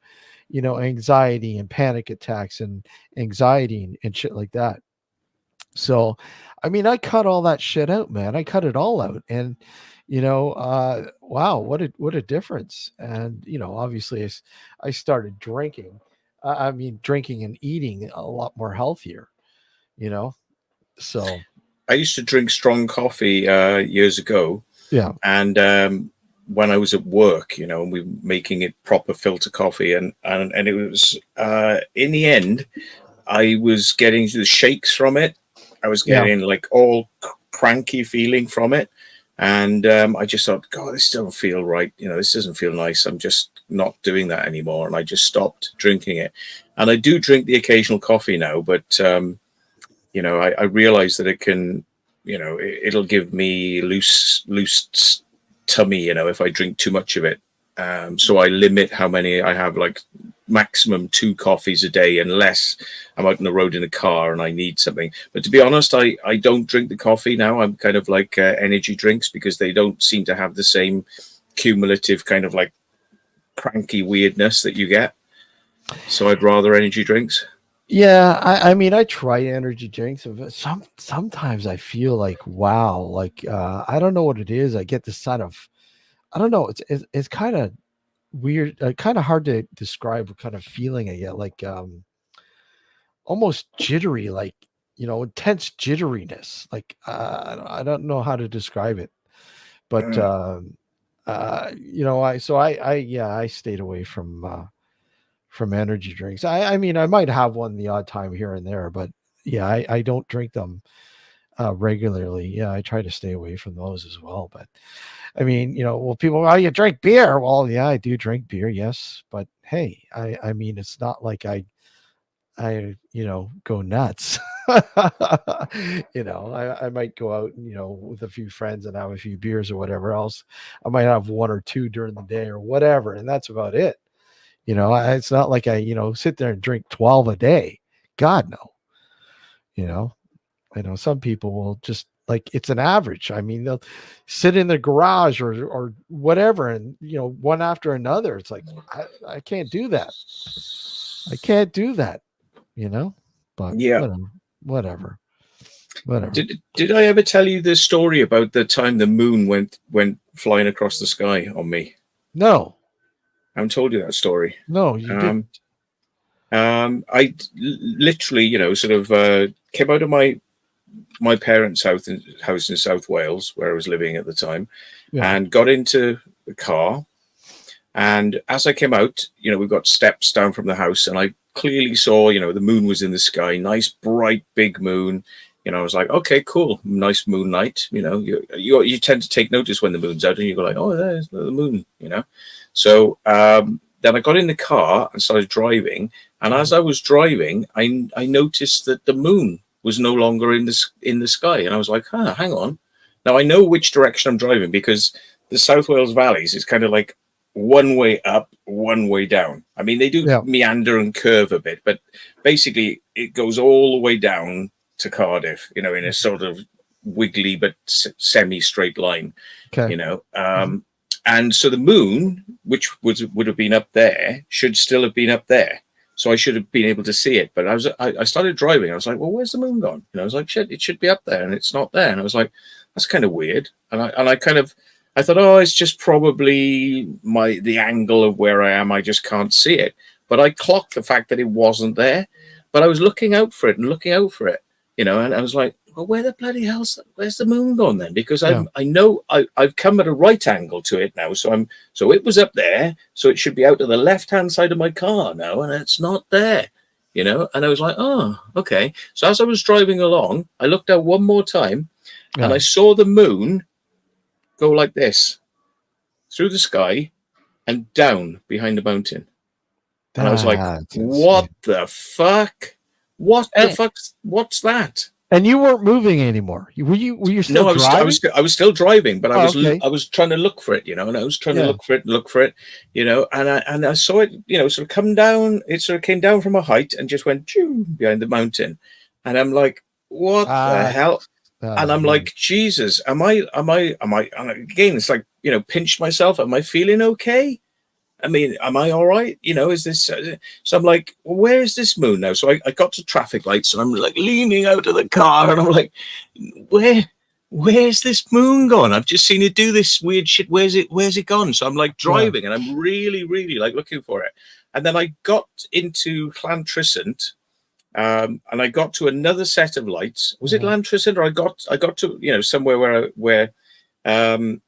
Speaker 1: anxiety and panic attacks and anxiety and shit like that. So, I mean, I cut all that shit out, man. I cut it all out, and wow, what a difference. And obviously, I started drinking. I mean, drinking and eating a lot more healthier. You know, so
Speaker 2: I used to drink strong coffee years ago,
Speaker 1: yeah,
Speaker 2: and when I was at work, we were making it proper filter coffee, and it was in the end, I was getting the shakes from it. I was
Speaker 1: yeah.
Speaker 2: getting like all cranky feeling from it, and I just thought, God, this doesn't feel right. This doesn't feel nice. I'm just not doing that anymore, and I just stopped drinking it. And I do drink the occasional coffee now, but I realize that it can, it'll give me loose tummy, if I drink too much of it. So I limit how many I have, like maximum 2 coffees a day, unless I'm out on the road in a car and I need something. But to be honest, I don't drink the coffee now. I'm kind of like energy drinks, because they don't seem to have the same cumulative kind of like cranky weirdness that you get. So I'd rather energy drinks.
Speaker 1: Yeah, I mean, I try energy drinks, but sometimes I feel like wow, like I don't know what it is. I get this kind of I don't know. It's kind of weird, kind of hard to describe what kind of feeling I get. Like almost jittery, like intense jitteriness. Like I don't know how to describe it, but
Speaker 2: Mm.
Speaker 1: I stayed away from energy drinks. I mean, I might have one the odd time here and there, but yeah, I don't drink them regularly. Yeah, I try to stay away from those as well. But I mean, well, people, oh, you drink beer. Well, yeah, I do drink beer, yes, but hey, I mean, it's not like I go nuts. I might go out, with a few friends and have a few beers or whatever else. I might have one or two during the day or whatever, and that's about it. It's not like I sit there and drink 12 a day. God, no. You know, some people will just like it's an average. I mean, they'll sit in the garage or whatever, and one after another. It's like I can't do that. I can't do that. You know, but
Speaker 2: Yeah.
Speaker 1: whatever, whatever.
Speaker 2: Did I ever tell you the story about the time the moon went flying across the sky on me?
Speaker 1: No,
Speaker 2: I haven't told you that story.
Speaker 1: no, you
Speaker 2: Um,
Speaker 1: didn't.
Speaker 2: I literally, sort of came out of my parents' house in South Wales, where I was living at the time,
Speaker 1: Yeah,
Speaker 2: and got into the car. And as I came out, we've got steps down from the house, and I clearly saw, the moon was in the sky, nice bright big moon. I was like, okay, cool, nice moon night. You tend to take notice when the moon's out, and you go like, oh, there's the moon. So then I got in the car and started driving, and as
Speaker 1: mhm,
Speaker 2: I was driving, I noticed that the moon was no longer in the sky, and I was like, hang on. Now I know which direction I'm driving, because the South Wales valleys is kind of like one way up, one way down. I mean, they do
Speaker 1: yeah,
Speaker 2: meander and curve a bit, but basically it goes all the way down to Cardiff, you know, in a sort of wiggly but semi-straight line,
Speaker 1: Okay.
Speaker 2: you know.
Speaker 1: Mhm.
Speaker 2: And so the moon, which would have been up there, should still have been up there. So I should have been able to see it. But I started driving. I was like, well, where's the moon gone? You know, I was like, shit, it should be up there, and it's not there. And I was like, that's kind of weird. And I thought, oh, it's just probably the angle of where I am. I just can't see it. But I clocked the fact that it wasn't there. But I was looking out for it and looking out for it, you know, and I was like, well, where the bloody where's the moon gone then? Because
Speaker 1: Yeah.
Speaker 2: I know I've come at a right angle to it now. So it was up there. So it should be out to the left-hand side of my car now, and it's not there, you know? And I was like, oh, okay. So as I was driving along, I looked out one more time and
Speaker 1: Yeah.
Speaker 2: I saw the moon go like this through the sky and down behind the mountain. And I was like,
Speaker 1: That's
Speaker 2: what
Speaker 1: insane.
Speaker 2: the fuck? What the
Speaker 1: And,
Speaker 2: fuck? What's that?
Speaker 1: and you weren't moving anymore. Were you still
Speaker 2: No,
Speaker 1: driving?
Speaker 2: I was still driving, but
Speaker 1: Oh, okay.
Speaker 2: I was trying to look for it, you know, and I was trying to
Speaker 1: Yeah.
Speaker 2: look for it, you know, and I saw it, you know, sort of come down. It sort of came down from a height and just went behind the mountain, and I'm like, what the
Speaker 1: Uh,
Speaker 2: hell?
Speaker 1: that
Speaker 2: And
Speaker 1: is
Speaker 2: I'm
Speaker 1: weird.
Speaker 2: like, Jesus, and again, it's like, you know, pinched myself. Am I feeling okay? I mean, am I all right? You know, is this? So I'm like, well, where is this moon now? So I got to traffic lights and I'm like leaning out of the car and I'm like, where's this moon gone? I've just seen it do this weird shit. Where's it gone? So I'm like
Speaker 1: Yeah.
Speaker 2: driving and I'm really, really like looking for it. And then I got into Llantrisant, and I got to another set of lights. Was it Llantrisant, or I got to, you know, somewhere um,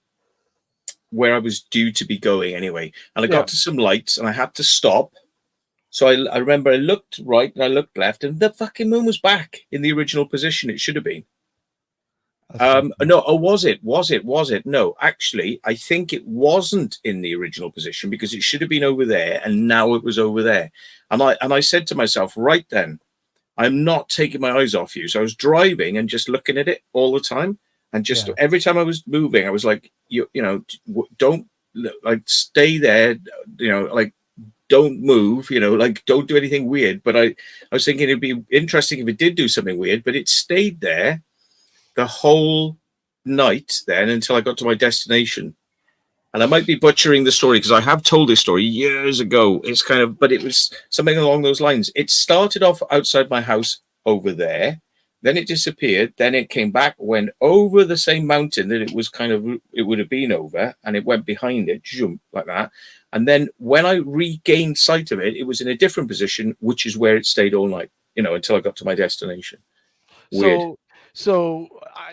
Speaker 2: where I was due to be going anyway. And I got to some lights and I had to stop. So I remember I looked right and I looked left and the fucking moon was back in the original position it should have been. No, or was it? No, actually, I think it wasn't in the original position because it should have been over there and now it was over there. And I said to myself, right then, I'm not taking my eyes off you. So I was driving and just looking at it all the time. And just every time I was moving, I was like, you know, don't like stay there, you know, like don't move, you know, like don't do anything weird. But I was thinking it'd be interesting if it did do something weird, but it stayed there the whole night then until I got to my destination. And I might be butchering the story because I have told this story years ago. It's kind of, but it was something along those lines. It started off outside my house over there. Then it disappeared. Then it came back, went over the same mountain that it would have been over, and it went behind it, like that. And then when I regained sight of it, it was in a different position, which is where it stayed all night, you know, until I got to my destination. Weird.
Speaker 1: So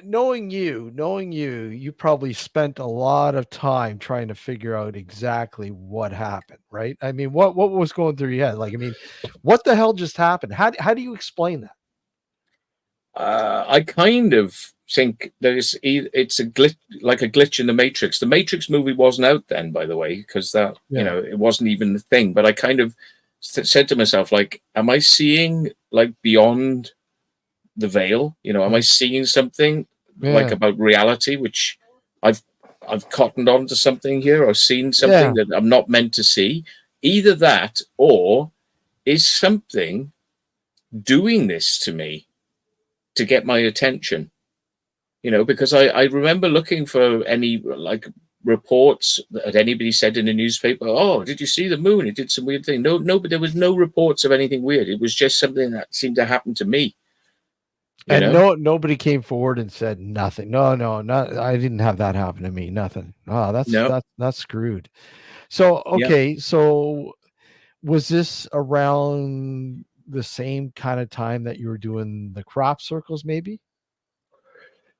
Speaker 1: knowing you, you probably spent a lot of time trying to figure out exactly what happened, right? I mean, what was going through your head? Like, I mean, what the hell just happened? How do you explain that?
Speaker 2: I kind of think that it's a glitch, like a glitch in the Matrix. The Matrix movie wasn't out then, by the way, because that you know it wasn't even the thing. But I kind of said to myself, like, am I seeing like beyond the veil? You know, am I seeing something like about reality, which I've cottoned on to something here, or seen something that I'm not meant to see? Either that, or is something doing this to me to get my attention, you know, because I remember looking for any like reports that anybody said in the newspaper, oh, did you see the moon? It did some weird thing. No, but there was no reports of anything weird. It was just something that seemed to happen to me. You
Speaker 1: And
Speaker 2: know?
Speaker 1: nobody came forward and said nothing. No, not I didn't have that happen to me. Nothing. Oh,
Speaker 2: No.
Speaker 1: that's screwed. So
Speaker 2: Yeah.
Speaker 1: okay, so was this around the same kind of time that you were doing the crop circles, maybe?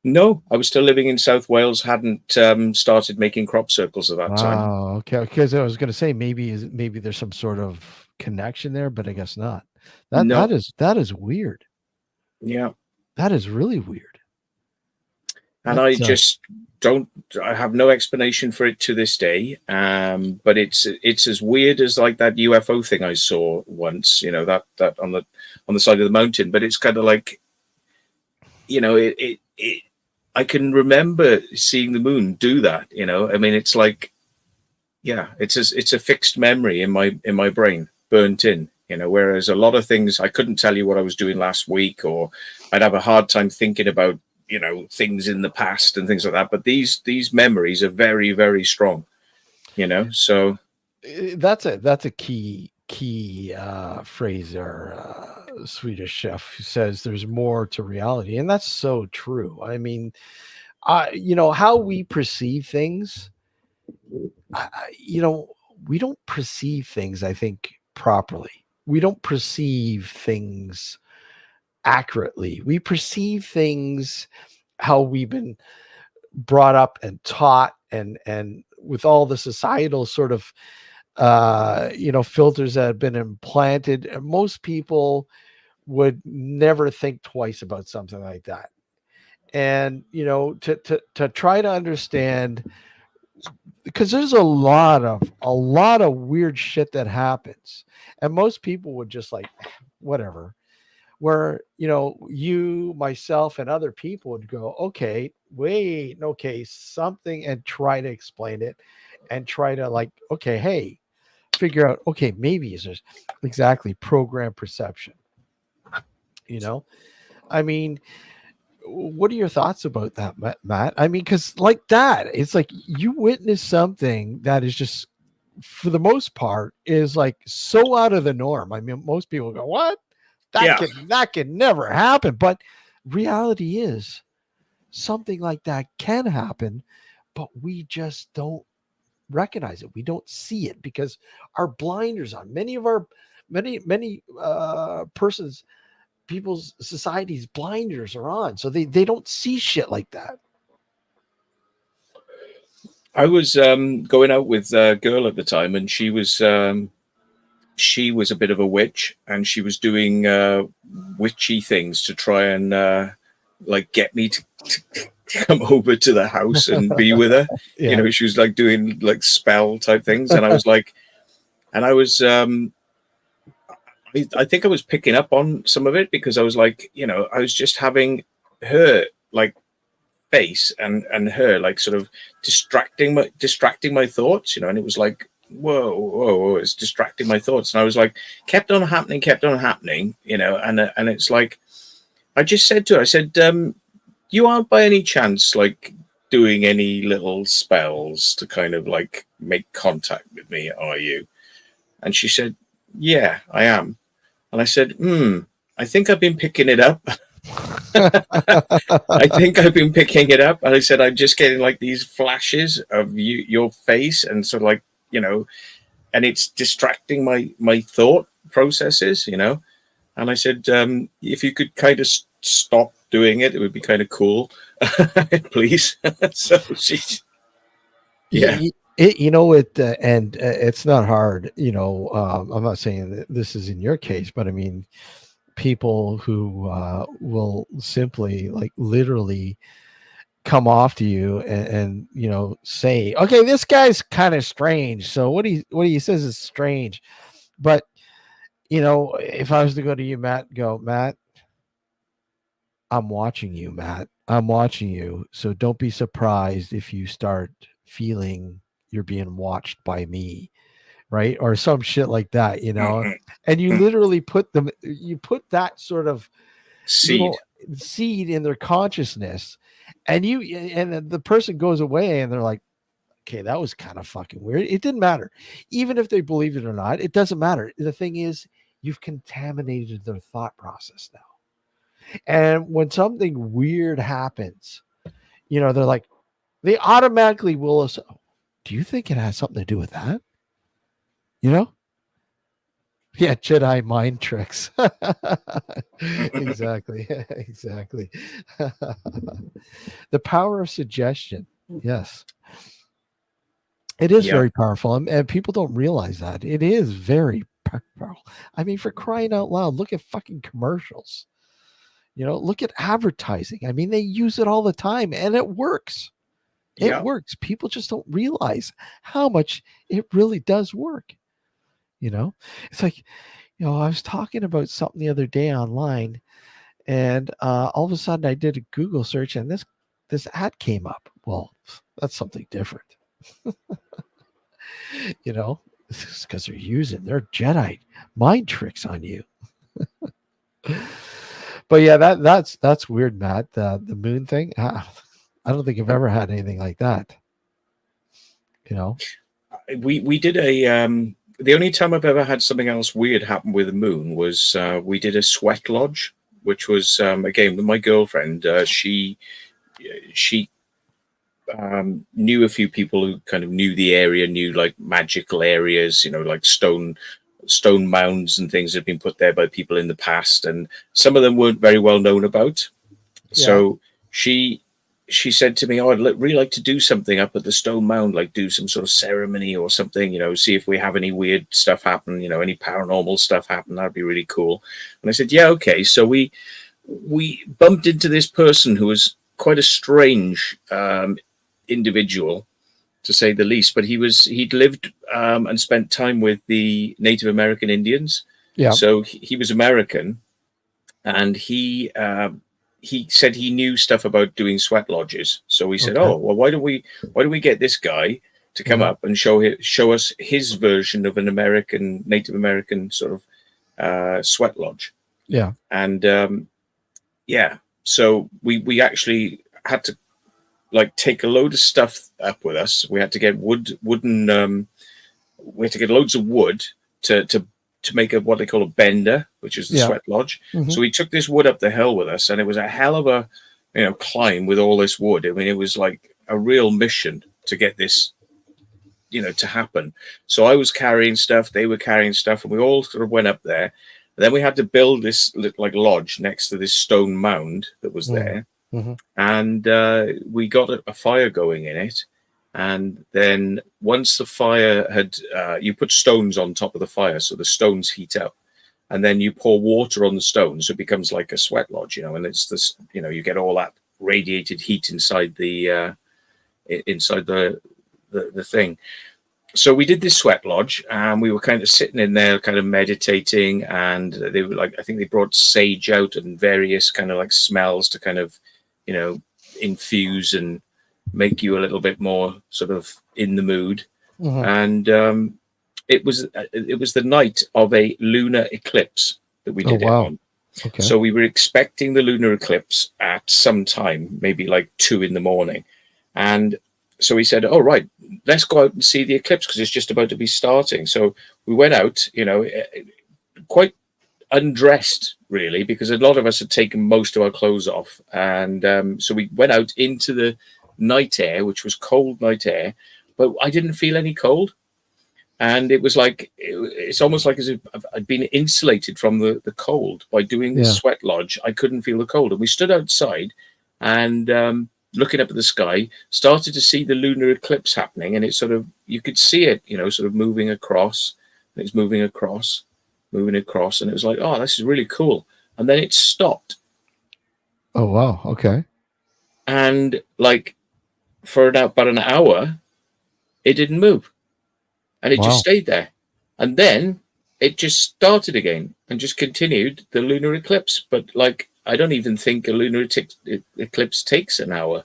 Speaker 2: No, I was still living in South Wales, hadn't started making crop circles at that time.
Speaker 1: Wow. Okay. Because I was going to say maybe there's some sort of connection there, but I guess not.
Speaker 2: No.
Speaker 1: That is weird.
Speaker 2: Yeah.
Speaker 1: That is really weird.
Speaker 2: And I
Speaker 1: That's
Speaker 2: just don't. I have no explanation for it to this day. But it's as weird as like that UFO thing I saw once. You know that on the side of the mountain. But it's kind of like, you know, I can remember seeing the moon do that. You know, I mean, it's like, yeah, it's a fixed memory in my brain, burnt in. Whereas a lot of things I couldn't tell you what I was doing last week, or I'd have a hard time thinking about things in the past and things like that. But these memories are very, very strong. So
Speaker 1: That's a key phrase there. Swedish chef who says there's more to reality, and that's so true. I mean, how we perceive things. We don't perceive things, I think, properly. We don't perceive things accurately. We perceive things how we've been brought up and taught, and with all the societal sort of filters that have been implanted. Most people would never think twice about something like that. And to try to understand, because there's a lot of weird shit that happens, and most people would just like whatever. Where you, myself, and other people would go, okay, wait, okay, something, and try to explain it, and try to, like, okay, hey, figure out, okay, maybe it's just exactly program perception. you know I mean, what are your thoughts about that, Matt? I mean, because like that, it's like you witness something that is just, for the most part, is like so out of the norm. I mean, most people go, what? that
Speaker 2: yeah,
Speaker 1: can that can never happen. But reality is, something like that can happen, but we just don't recognize it. We don't see it because our blinders on. Many persons, people's societies, blinders are on, so they don't see shit like that.
Speaker 2: I was going out with a girl at the time, and she was a bit of a witch, and she was doing witchy things to try and like get me to come over to the house and be with her.
Speaker 1: Yeah.
Speaker 2: She was like doing like spell type things, and I was like, and I was I think I was picking up on some of it, because I was like, I was just having her like face and her like sort of distracting my thoughts, and it was like, whoa, whoa, whoa, it's distracting my thoughts, and I was like, kept on happening, and it's like, I just said to her, I said, you aren't by any chance like doing any little spells to kind of like make contact with me, are you? And she said, yeah, I am. And I said, I think I've been picking it up. I think I've been picking it up. And I said, I'm just getting like these flashes of your face, and sort of like, and it's distracting my thought processes. And I said, if you could kind of stop doing it, it would be kind of cool, please. So she's, yeah,
Speaker 1: And it's not hard. I'm not saying that this is in your case, but I mean, people who will simply, like, literally come off to you and say, okay, this guy's kind of strange, so what he says is strange. But if I was to go to you, Matt, go, Matt, I'm watching you, Matt. I'm watching you. So don't be surprised if you start feeling you're being watched by me, right? Or some shit like that. And you put that sort of
Speaker 2: seed.
Speaker 1: little seed in their consciousness, and the person goes away and they're like, okay, that was kind of fucking weird. It didn't matter. Even if they believed it or not, it doesn't matter. The thing is, you've contaminated their thought process now. And when something weird happens, they're like, they automatically will assume, do you think it has something to do with that? You know? Yeah, Jedi mind tricks. Exactly. Exactly. The power of suggestion. Yes. It is
Speaker 2: Yeah,
Speaker 1: very powerful. And people don't realize that. It is very powerful. I mean, for crying out loud, look at fucking commercials. Look at advertising. I mean, they use it all the time, and it works. It
Speaker 2: yeah,
Speaker 1: works. People just don't realize how much it really does work. It's like, I was talking about something the other day online, and all of a sudden I did a Google search, and this ad came up. Well, that's something different. you know It's because they're using their Jedi mind tricks on you. But yeah, that's weird, Matt. The moon thing. I don't think I've ever had anything like that. You know?
Speaker 2: We did a the only time I've ever had something else weird happen with the moon was we did a sweat lodge, which was again with my girlfriend. She knew a few people who kind of knew the area, knew like magical areas, like stone mounds and things that had been put there by people in the past, and some of them weren't very well known about.
Speaker 1: Yeah.
Speaker 2: So she she said to me, "Oh, really like to do something up at the Stone Mound, like do some sort of ceremony or something. See if we have any weird stuff happen. Any paranormal stuff happen. That'd be really cool." And I said, "Yeah, okay." So we bumped into this person who was quite a strange individual, to say the least. But he'd lived and spent time with the Native American Indians,
Speaker 1: Yeah.
Speaker 2: so he was American, and he said he knew stuff about doing sweat lodges. So we said,
Speaker 1: Okay.
Speaker 2: "Oh, well, why don't we get this guy to come
Speaker 1: Hmm.
Speaker 2: up and show us his version of an American Native American sort of sweat lodge?"
Speaker 1: Yeah.
Speaker 2: And yeah, so we actually had to like take a load of stuff up with us. We had to get wooden. We had to get loads of wood to make what they call a bender, which is the
Speaker 1: Yeah.
Speaker 2: sweat lodge.
Speaker 1: Hmm.
Speaker 2: So we took this wood up the hill with us, and it was a hell of a climb with all this wood. I mean, it was like a real mission to get this to happen. So I was carrying stuff, they were carrying stuff, and we all sort of went up there. And then we had to build this like lodge next to this stone mound that was
Speaker 1: Hmm.
Speaker 2: there,
Speaker 1: Hmm.
Speaker 2: and we got a fire going in it. And then once the fire had, you put stones on top of the fire, so the stones heat up, and then you pour water on the stones, so it becomes like a sweat lodge, and it's this, you get all that radiated heat inside the thing. So we did this sweat lodge, and we were kind of sitting in there, kind of meditating, and they were like, I think they brought sage out and various kind of like smells to kind of, you know, infuse and make you a little bit more sort of in the mood.
Speaker 1: Hmm.
Speaker 2: And it was the night of a lunar eclipse that we
Speaker 1: Oh
Speaker 2: did it
Speaker 1: wow.
Speaker 2: on.
Speaker 1: Okay.
Speaker 2: So we were expecting the lunar eclipse at some time, maybe like 2 in the morning, and so we said, "Oh right, let's go out and see the eclipse because it's just about to be starting." So we went out, quite undressed really, because a lot of us had taken most of our clothes off, and so we went out into the night air, which was cold night air, but I didn't feel any cold, and it was like it's almost like as if I'd been insulated from the cold by doing this
Speaker 1: Yeah.
Speaker 2: sweat lodge. I couldn't feel the cold, and we stood outside and looking up at the sky, started to see the lunar eclipse happening, and it sort of you could see it, sort of moving across. And it's moving across, and it was like, oh, this is really cool. And then it stopped,
Speaker 1: Oh wow. Okay.
Speaker 2: and like for about an hour, it didn't move, and it just
Speaker 1: Wow.
Speaker 2: stayed there, and then it just started again and just continued the lunar eclipse. But like, I don't even think a lunar eclipse takes an hour.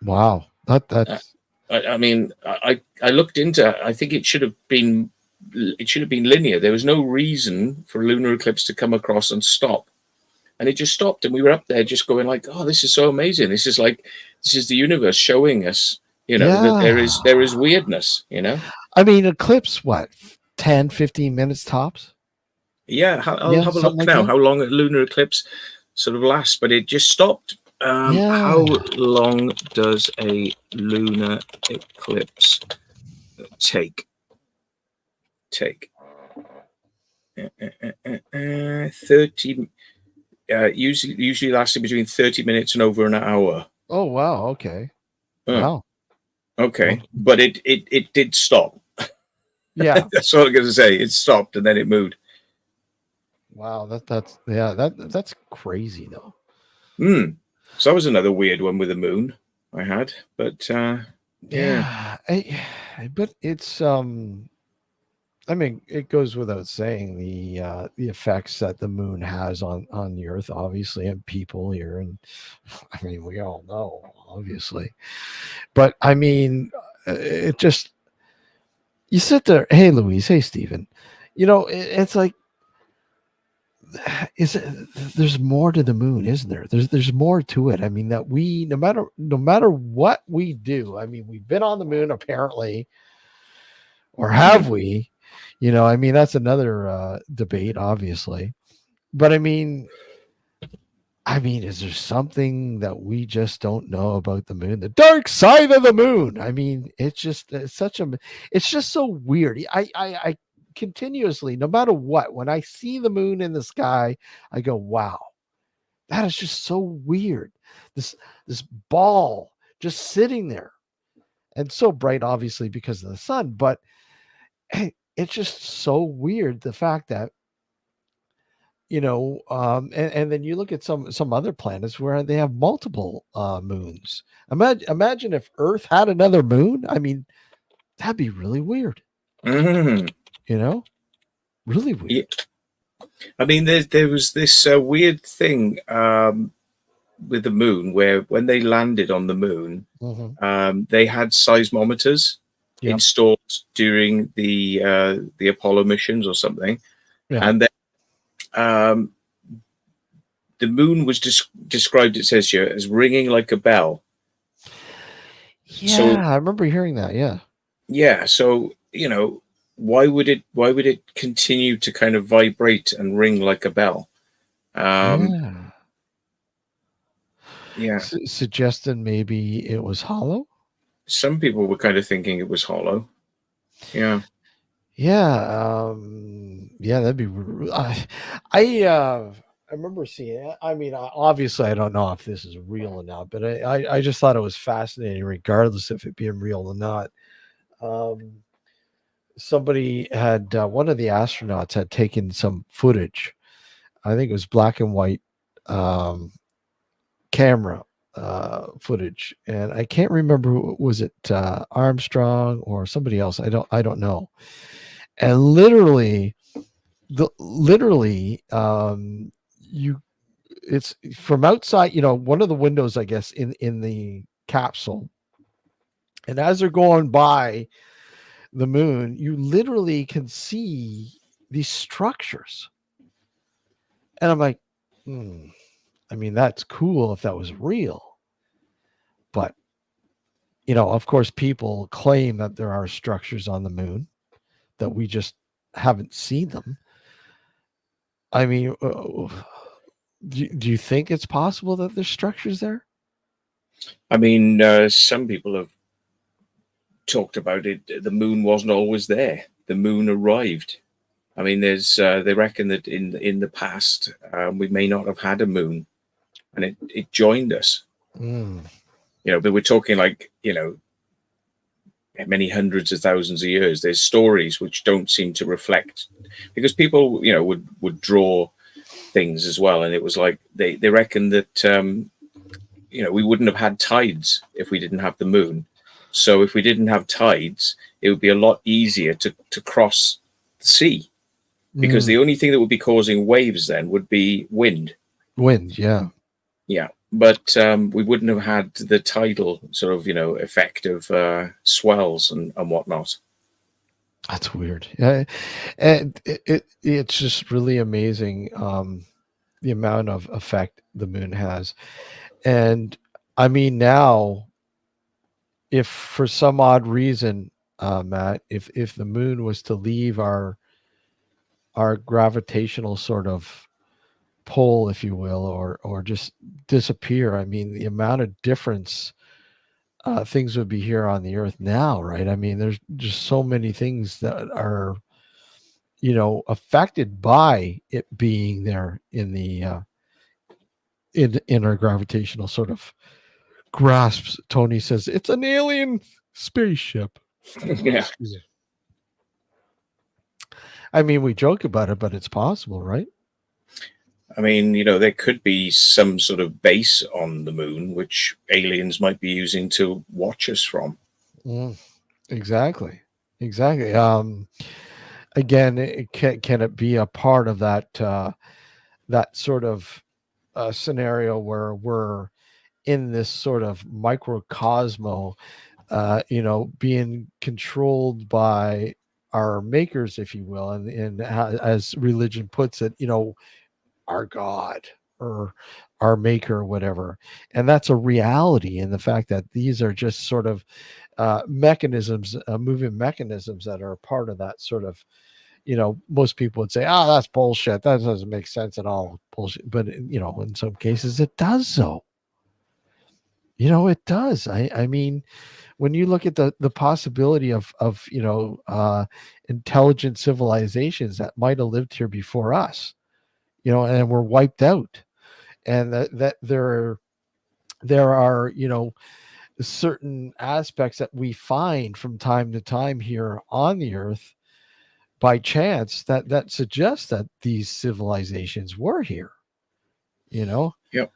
Speaker 1: Wow.
Speaker 2: Uh,
Speaker 1: That's
Speaker 2: I mean, I looked into. I think it should have been linear. There was no reason for a lunar eclipse to come across and stop, and it just stopped. And we were up there just going like, "Oh, this is so amazing! This is the universe showing us, that there
Speaker 1: yeah.
Speaker 2: is there is weirdness."
Speaker 1: I mean, eclipse what? 10, 15 minutes tops?
Speaker 2: Yeah, I'll
Speaker 1: Yeah,
Speaker 2: have a
Speaker 1: something
Speaker 2: look
Speaker 1: like
Speaker 2: now
Speaker 1: that.
Speaker 2: how long a lunar eclipse sort of lasts, but it just stopped. How
Speaker 1: Yeah.
Speaker 2: long does a lunar eclipse take? Take 30. Usually lasting between 30 minutes and over an hour.
Speaker 1: Oh wow. Okay.
Speaker 2: Uh,
Speaker 1: Wow.
Speaker 2: okay,
Speaker 1: Okay.
Speaker 2: but it did stop.
Speaker 1: Yeah.
Speaker 2: That's all I'm going to say. It stopped and then it moved.
Speaker 1: Wow. That's yeah. That's crazy though.
Speaker 2: Hmm. So that was another weird one with the moon I had, but yeah.
Speaker 1: Yeah. But it's I mean, it goes without saying the effects that the moon has on the Earth, obviously, and people here, and I mean, we all know, obviously. But I mean, it just you sit there, hey Louise, hey Stephen, it's like, is it, there's more to the moon, isn't there? There's more to it. I mean, that we, no matter what we do, I mean, we've been on the moon apparently, or have
Speaker 2: Mhm.
Speaker 1: we? I mean, that's another debate, obviously. But I mean, is there something that we just don't know about the moon? The dark side of the moon. I mean, it's just so weird. I continuously, no matter what, when I see the moon in the sky, I go, wow, that is just so weird. This this ball just sitting there and so bright, obviously because of the sun, but hey, it's just so weird the fact that and then you look at some other planets where they have multiple moons. Imagine if Earth had another moon. I mean, that'd be really weird.
Speaker 2: Mhm.
Speaker 1: You know, really
Speaker 2: Yeah.
Speaker 1: weird.
Speaker 2: I mean, there was this weird thing with the moon where when they landed on the moon,
Speaker 1: Hmm.
Speaker 2: they had seismometers
Speaker 1: Yep.
Speaker 2: installed during the Apollo missions or something,
Speaker 1: Yeah.
Speaker 2: and then um, the moon was described. It says here as ringing like a bell. So
Speaker 1: Yeah, I remember hearing that. Yeah.
Speaker 2: yeah, so why would it continue to kind of vibrate and ring like a bell? Um,
Speaker 1: Yeah.
Speaker 2: yeah,
Speaker 1: Suggesting maybe it was hollow.
Speaker 2: some people were kind of thinking it was hollow. Yeah.
Speaker 1: Yeah. Yeah, that'd be. I I remember seeing it. I mean, obviously, I don't know if this is real or not, but I just thought it was fascinating, regardless of it being real or not. Um, Somebody had one of the astronauts had taken some footage. I think it was black and white um, camera footage, and I can't remember was it Armstrong or somebody else. I don't know. And literally you it's from outside, one of the windows, I guess, in the capsule, and as they're going by the moon, you literally can see these structures. And I'm like, hmm, I mean, that's cool if that was real. But, of course, people claim that there are structures on the moon, that we just haven't seen them. I mean, do you think it's possible that there's structures there?
Speaker 2: I mean, some people have talked about it. The moon wasn't always there. The moon arrived. I mean, they reckon that in the past we may not have had a moon, and it joined us.
Speaker 1: Mm,
Speaker 2: But we're talking like many hundreds of thousands of years. There's stories which don't seem to reflect because people would draw things as well, and it was like they reckon that we wouldn't have had tides if we didn't have the moon. So if we didn't have tides, it would be a lot easier to cross the sea because
Speaker 1: mm.
Speaker 2: the only thing that would be causing waves then would be wind.
Speaker 1: Wind, yeah.
Speaker 2: Yeah, but we wouldn't have had the tidal sort of effect of swells and whatnot.
Speaker 1: That's weird. And it's just really amazing, the amount of effect the moon has. And I mean, now, if for some odd reason, Matt, if the moon was to leave our gravitational sort of pull, if you will, or just disappear, I mean, the amount of difference things would be here on the Earth now, right? I mean, there's just so many things that are affected by it being there in the in our gravitational sort of grasps. Tony says it's an alien spaceship.
Speaker 2: Yeah,
Speaker 1: Excuse me. I mean, we joke about it, but it's possible, right?
Speaker 2: I mean, there could be some sort of base on the moon which aliens might be using to watch us from.
Speaker 1: Mm, exactly. Exactly. Again, can it be a part of that sort of scenario where we're in this sort of microcosmo, being controlled by our makers, if you will, and as religion puts it, our God or our maker or whatever. And that's a reality in the fact that these are just sort of mechanisms, moving mechanisms that are part of that sort of, most people would say, oh, that's bullshit. That doesn't make sense at all. Bullshit. But, in some cases it does so. It does. I mean, when you look at the possibility of intelligent civilizations that might have lived here before us, and were wiped out, and that there are certain aspects that we find from time to time here on the earth by chance that suggests that these civilizations were here. you know
Speaker 2: Yep.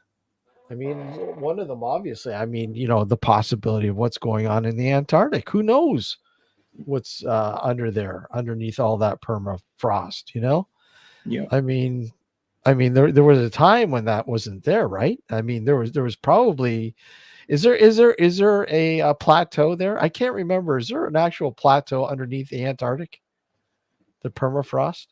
Speaker 1: I mean, one of them, obviously, I mean, the possibility of what's going on in the Antarctic. Who knows what's under there, underneath all that permafrost?
Speaker 2: Yep.
Speaker 1: I mean, there was a time when that wasn't there, right? I mean, there was probably, is there a plateau there? I can't remember. Is there an actual plateau underneath the Antarctic, the permafrost?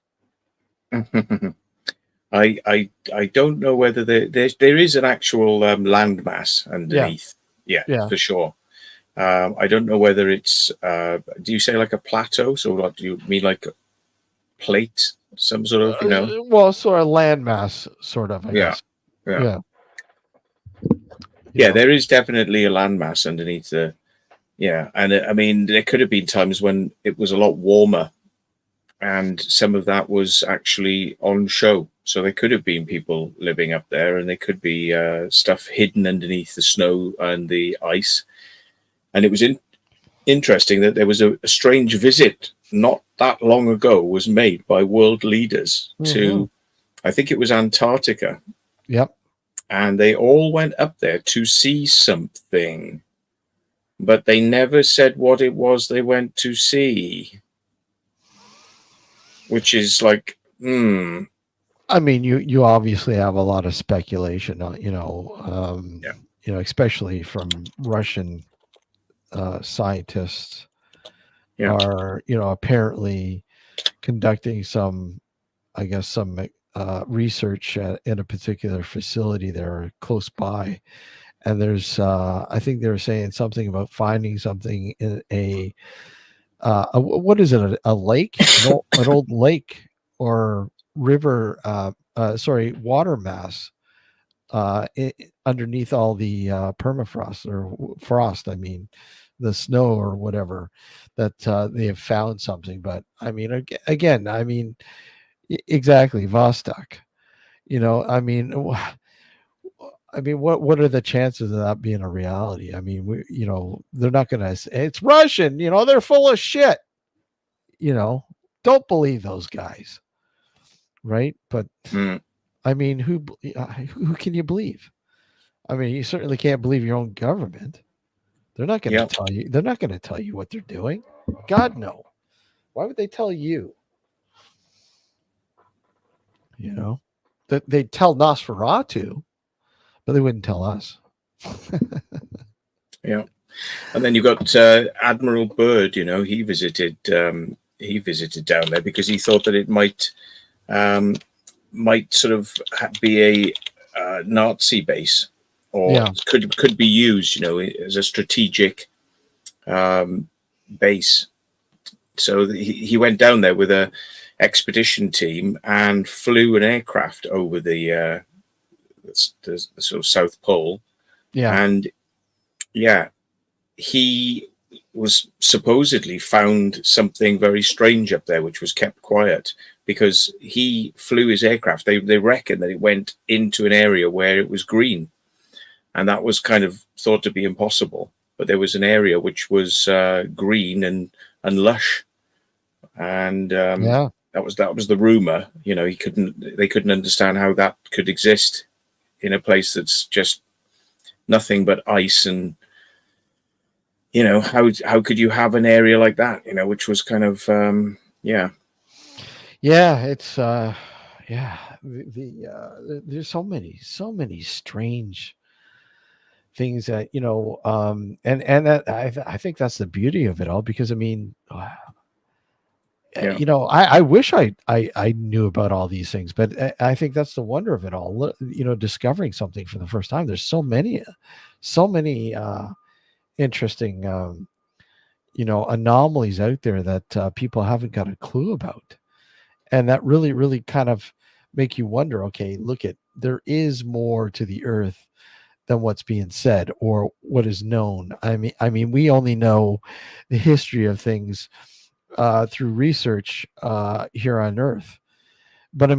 Speaker 2: I don't know whether there is an actual landmass
Speaker 1: Yeah,
Speaker 2: underneath. Yeah,
Speaker 1: yeah.
Speaker 2: for sure. I don't know whether it's. Do you say like a plateau? So, what do you mean, like a plate? Some sort of,
Speaker 1: Well, sort of landmass, sort of, I
Speaker 2: Yeah,
Speaker 1: guess.
Speaker 2: yeah,
Speaker 1: Yeah, you
Speaker 2: yeah.
Speaker 1: know.
Speaker 2: There is definitely a landmass underneath the. Yeah, and I mean, there could have been times when it was a lot warmer, and some of that was actually on show. So there could have been people living up there, and there could be stuff hidden underneath the snow and the ice. And it was interesting that there was a strange visit not that long ago was made by world leaders
Speaker 1: Hmm.
Speaker 2: to, I think it was Antarctica,
Speaker 1: Yep.
Speaker 2: and they all went up there to see something, but they never said what it was they went to see, which is like,
Speaker 1: I mean, you obviously have a lot of speculation,
Speaker 2: yeah,
Speaker 1: especially from Russian scientists
Speaker 2: yeah,
Speaker 1: are, apparently conducting some, I guess, some research in a particular facility there close by. And I think they were saying something about finding something in what is it, a lake, an old lake or river, sorry, water mass underneath all the permafrost or frost. I mean, the snow or whatever, that they have found something. But I mean, again, I mean, exactly, Vostok. I mean, what are the chances of that being a reality? I mean, they're not going to say it's Russian. They're full of shit. You know, don't believe those guys, right? But
Speaker 2: mm,
Speaker 1: I mean, who can you believe? I mean, you certainly can't believe your own government. They're not going to
Speaker 2: yeah,
Speaker 1: tell you. They're not going to tell you what they're doing. God no. Why would they tell you? You know, that they tell Nosferatu, but they wouldn't tell us.
Speaker 2: yeah. And then you've got Admiral Byrd. He visited down there because he thought that it um, might sort of be a Nazi base, or
Speaker 1: Yeah,
Speaker 2: could be used, as a strategic um, base. So he went down there with a expedition team and flew an aircraft over the sort of South Pole,
Speaker 1: yeah,
Speaker 2: and yeah, he was supposedly found something very strange up there, which was kept quiet because he flew his aircraft. They reckon that it went into an area where it was green, and that was kind of thought to be impossible. But there was an area which was green and lush, and
Speaker 1: yeah,
Speaker 2: that was the rumor. They couldn't understand how that could exist in a place that's just nothing but ice, and how could you have an area like that, which was kind of yeah.
Speaker 1: yeah. It's yeah. There's so many strange things that, and that I think that's the beauty of it all, because I mean,
Speaker 2: Yeah.
Speaker 1: I wish I knew about all these things, but I think that's the wonder of it all. Discovering something for the first time. There's so many interesting, anomalies out there that people haven't got a clue about, and that really, really kind of make you wonder. Okay, look at there is more to the Earth than what's being said or what is known. I mean, we only know the history of things through research here on Earth. But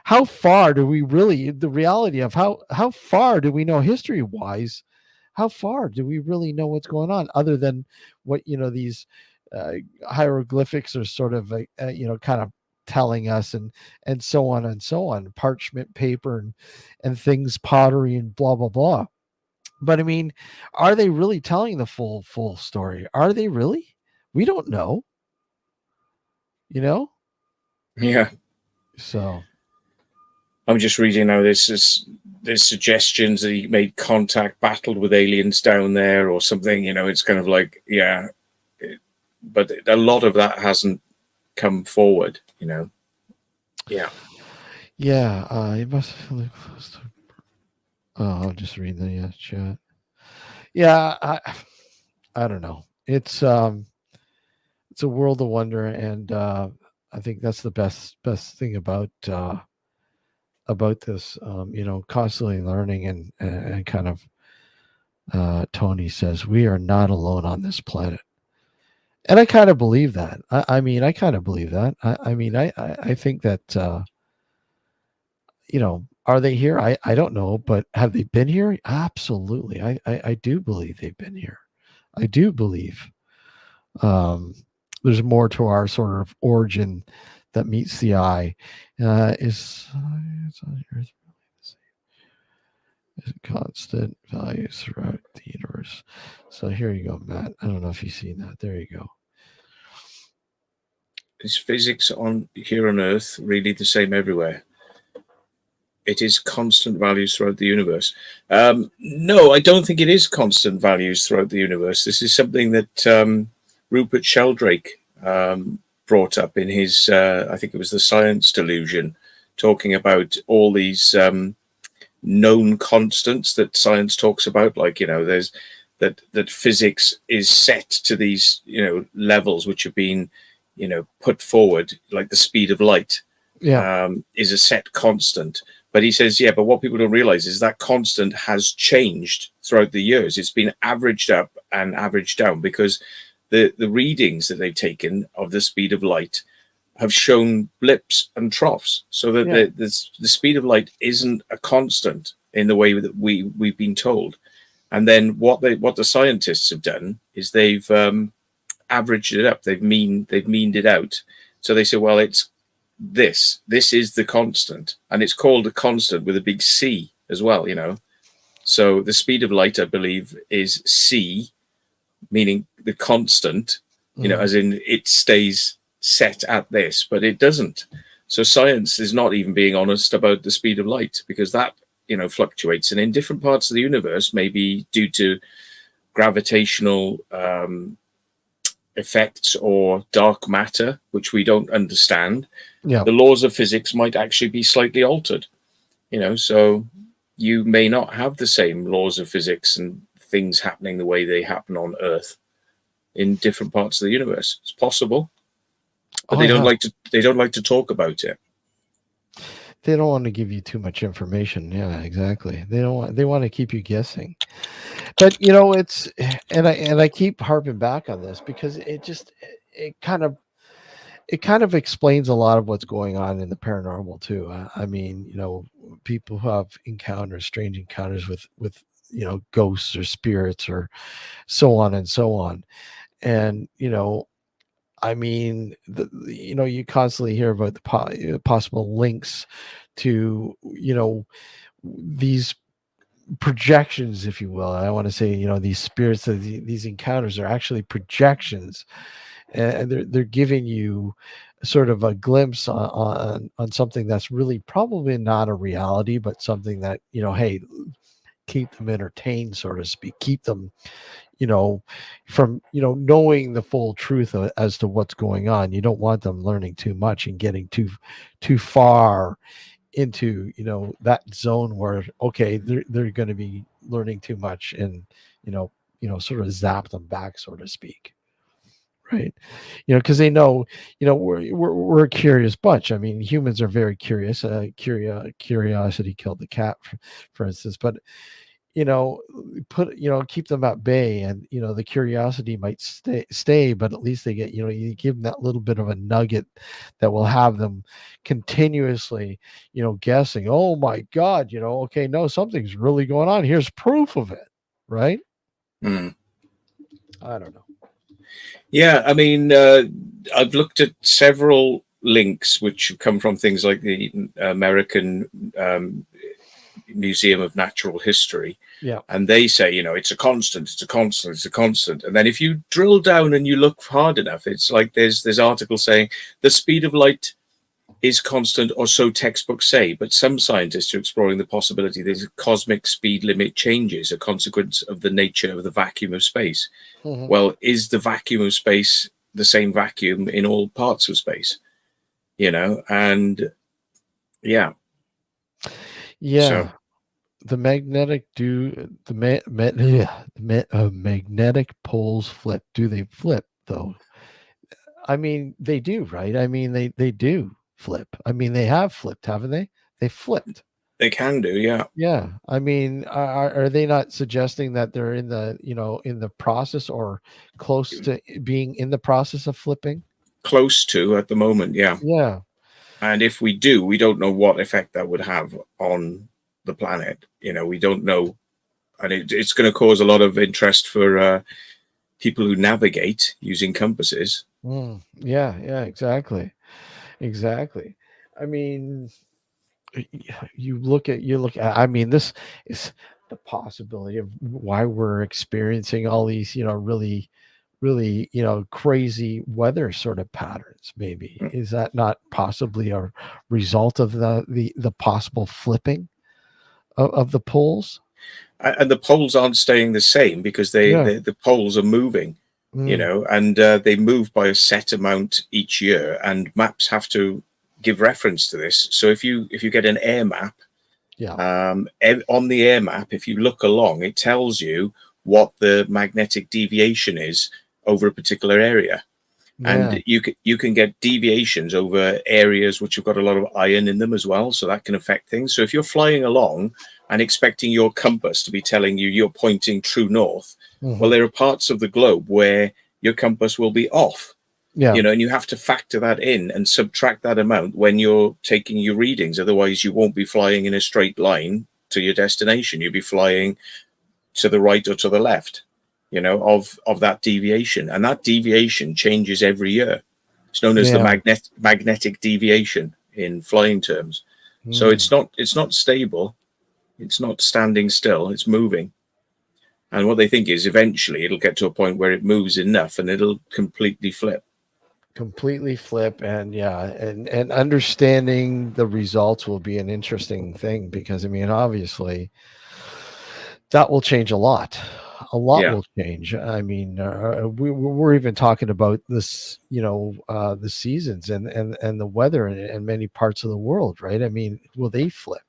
Speaker 1: how far do we really? The reality of how far do we know history wise? How far do we really know what's going on, other than what these uh, hieroglyphics are sort of kind of telling us, and so on and so on, parchment paper and things, pottery and blah blah blah. But I mean, are they really telling the full story? Are they really? We don't know, you know.
Speaker 2: Yeah.
Speaker 1: So
Speaker 2: I'm just reading now. There's suggestions that he made contact, battled with aliens down there, or something. It's kind of like, yeah, but a lot of that hasn't come forward. Yeah.
Speaker 1: yeah, it must look close to. Oh, I'll just read the chat. Yeah, I don't know. It's a world of wonder, and I think that's the best thing about this. Constantly learning, and kind of. Tony says we are not alone on this planet, and I kind of believe that. I kind of believe that. I think that are they here? I don't know, but have they been here? Absolutely. I do believe they've been here. I do believe um, there's more to our sort of origin that meets the eye. Is it's on Earth is constant values throughout the universe. So here you go, Matt. I don't know if you've seen that. There you go.
Speaker 2: Is physics on here on Earth really the same everywhere? It is constant values throughout the universe. No, I don't think it is constant values throughout the universe. This is something that Rupert Sheldrake brought up in his, I think it was the Science Delusion, talking about all these known constants that science talks about. Like, there's that physics is set to these, levels which have been, put forward, like the speed of light
Speaker 1: Yeah.
Speaker 2: is a set constant. But he says, yeah, but what people don't realize is that constant has changed throughout the years. It's been averaged up and averaged down because the readings that they've taken of the speed of light have shown blips and troughs. So that
Speaker 1: Yeah.
Speaker 2: the speed of light isn't a constant in the way that we've been told. And then what the scientists have done is they've averaged it up. They've meaned it out. So they say, well, it's this is the constant, and it's called a constant with a big C as well. So the speed of light, I believe, is C, meaning the constant. As in it stays set at this, but it doesn't. So science is not even being honest about the speed of light, because that fluctuates, and in different parts of the universe, maybe due to gravitational effects or dark matter, which we don't understand,
Speaker 1: Yeah.
Speaker 2: the laws of physics might actually be slightly altered. So you may not have the same laws of physics and things happening the way they happen on Earth in different parts of the universe. It's possible, but
Speaker 1: Oh, yeah.
Speaker 2: they don't like to talk about it.
Speaker 1: They don't want to give you too much information. Yeah, exactly. They want to keep you guessing. But it's and I keep harping back on this because it kind of it kind of explains a lot of what's going on in the paranormal too. I mean, people who have encounters, strange encounters with ghosts or spirits or so on and so on. And I mean, you constantly hear about the possible links to these projections, if you will. I want to say, these spirits, these encounters are actually projections, and they're giving you sort of a glimpse on something that's really probably not a reality, but something that hey, keep them entertained, so to speak, keep them, you know, from, knowing the full truth as to what's going on. You don't want them learning too much and getting too far into, that zone where, okay, they're going to be learning too much, and, you know, sort of zap them back, so to speak. Right. Because they know, we're a curious bunch. I mean, humans are very curious. Curiosity killed the cat, for instance. But, you know, keep them at bay, and, the curiosity might stay, but at least they get, you give them that little bit of a nugget that will have them continuously, guessing, oh my God, okay, no, something's really going on. Here's proof of it. Right.
Speaker 2: Mm.
Speaker 1: I don't know.
Speaker 2: Yeah, I mean, I've looked at several links which come from things like the American Museum of Natural History.
Speaker 1: Yeah.
Speaker 2: And they say, it's a constant, it's a constant, it's a constant. And then if you drill down and you look hard enough, it's like there's articles saying the speed of light is constant, or so textbooks say. But some scientists are exploring the possibility that cosmic speed limit changes a consequence of the nature of the vacuum of space.
Speaker 1: Mm-hmm.
Speaker 2: Well, is the vacuum of space the same vacuum in all parts of space? And yeah.
Speaker 1: Yeah.
Speaker 2: So
Speaker 1: The magnetic poles flip. Do they flip though? I mean, they do, right? I mean, they do flip. I mean, they have flipped, haven't they? They flipped.
Speaker 2: they can do, yeah.
Speaker 1: Yeah. I mean, are they not suggesting that they're in the, in the process, or close to being in the process of flipping?
Speaker 2: Close to at the moment, yeah.
Speaker 1: Yeah.
Speaker 2: And if we do, we don't know what effect that would have on the planet. We don't know. And it's going to cause a lot of interest for people who navigate using compasses.
Speaker 1: Yeah, exactly. Exactly. I mean, I mean, this is the possibility of why we're experiencing all these, really, crazy weather sort of patterns. Maybe is that not possibly a result of the possible flipping of the poles?
Speaker 2: And the poles aren't staying the same because
Speaker 1: Yeah.
Speaker 2: the poles are moving,
Speaker 1: Mm,
Speaker 2: and they move by a set amount each year, and maps have to give reference to this. So if you get an air map,
Speaker 1: yeah.
Speaker 2: on the air map, if you look along, it tells you what the magnetic deviation is over a particular area.
Speaker 1: Yeah.
Speaker 2: And you can get deviations over areas which have got a lot of iron in them as well, so that can affect things. So if you're flying along and expecting your compass to be telling you you're pointing true north, well,
Speaker 1: Hmm.
Speaker 2: there are parts of the globe where your compass will be off,
Speaker 1: Yeah.
Speaker 2: and you have to factor that in and subtract that amount when you're taking your readings. Otherwise you won't be flying in a straight line to your destination. You'll be flying to the right or to the left, of that deviation. And that deviation changes every year. It's known as the
Speaker 1: Yeah.
Speaker 2: magnetic deviation in flying terms. So
Speaker 1: Mm.
Speaker 2: it's not stable. It's not standing still. It's moving. And what they think is eventually it'll get to a point where it moves enough and it'll completely flip.
Speaker 1: Completely flip, and yeah, and understanding the results will be an interesting thing, because I mean, obviously that will change a lot. A lot
Speaker 2: Yeah.
Speaker 1: will change. I mean, we're even talking about this, the seasons, and the weather in many parts of the world, right? I mean, will they flip?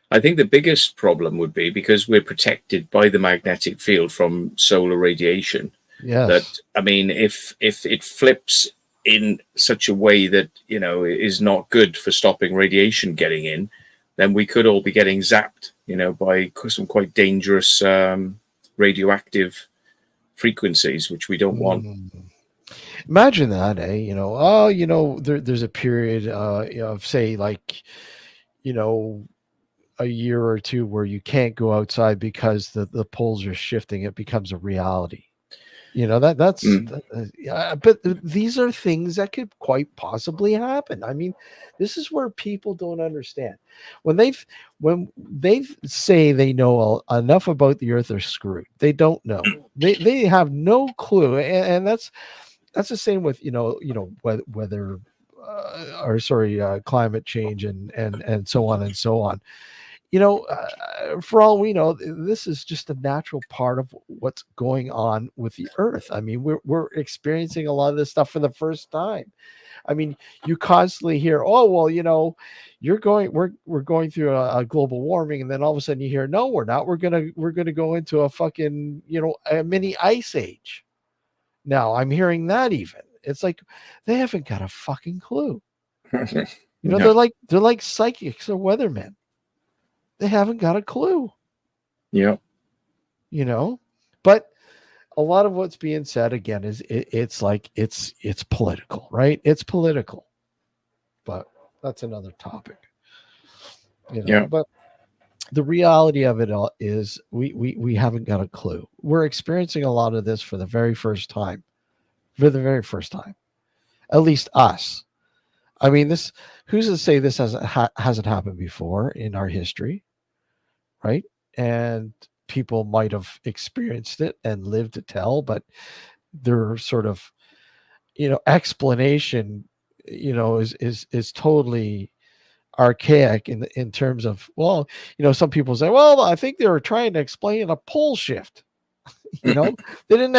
Speaker 2: I think the biggest problem would be because we're protected by the magnetic field from solar radiation. That,
Speaker 1: Yes.
Speaker 2: I mean, if it flips in such a way that is not good for stopping radiation getting in, then we could all be getting zapped, by some quite dangerous radioactive frequencies, which we don't want.
Speaker 1: Mm. Imagine that, eh? Oh, there's a period of, say, like, you know a year or two where you can't go outside because the poles are shifting. It becomes a reality.
Speaker 2: Mm.
Speaker 1: Yeah, but these are things that could quite possibly happen. I mean, this is where people don't understand. When they say they know enough about the earth, are screwed. They don't know. They have no clue, and that's the same with, whether or sorry, climate change, and so on and so on. For all we know, this is just a natural part of what's going on with the Earth. I mean, we're experiencing a lot of this stuff for the first time. I mean, you constantly hear, "Oh, well, we're going through a global warming," and then all of a sudden you hear, "No, we're not. We're gonna go into a fucking a mini ice age." Now I'm hearing that even. It's like they haven't got a fucking clue.
Speaker 2: No.
Speaker 1: They're like psychics or weathermen. They haven't got a clue.
Speaker 2: Yeah.
Speaker 1: You know, but a lot of what's being said again is it's like it's political, right? It's political, but that's another topic.
Speaker 2: Yeah.
Speaker 1: But the reality of it all is we haven't got a clue. We're experiencing a lot of this for the very first time. For the very first time, at least us. I mean, this. Who's to say this hasn't happened before in our history, right? And people might have experienced it and lived to tell, but their sort of explanation, is totally archaic in terms of, well, some people say, well, I think they were trying to explain a pole shift. you know they didn't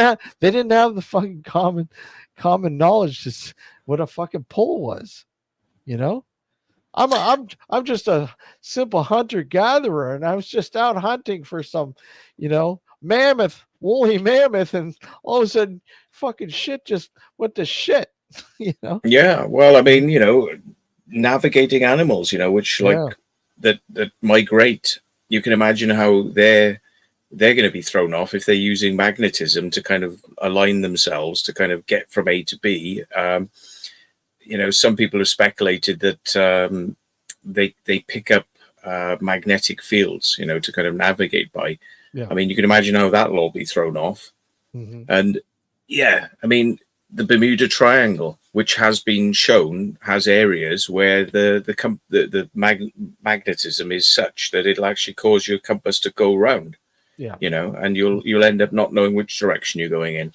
Speaker 1: have the fucking common knowledge to what a fucking pole was. you know I'm just a simple hunter gatherer, and I was just out hunting for some mammoth, woolly mammoth, and all of a sudden fucking shit just went to shit. you know
Speaker 2: Yeah. Well, I mean, navigating animals, which like
Speaker 1: yeah,
Speaker 2: that migrate. You can imagine how they're going to be thrown off if they're using magnetism to kind of align themselves to kind of get from A to B. Some people have speculated that they pick up magnetic fields, to kind of navigate by.
Speaker 1: yeah.
Speaker 2: I mean, you can imagine how that'll all be thrown off.
Speaker 1: Hmm.
Speaker 2: And yeah, I mean, the Bermuda Triangle, which has been shown, has areas where magnetism is such that it'll actually cause your compass to go round.
Speaker 1: Yeah,
Speaker 2: And you'll end up not knowing which direction you're going in.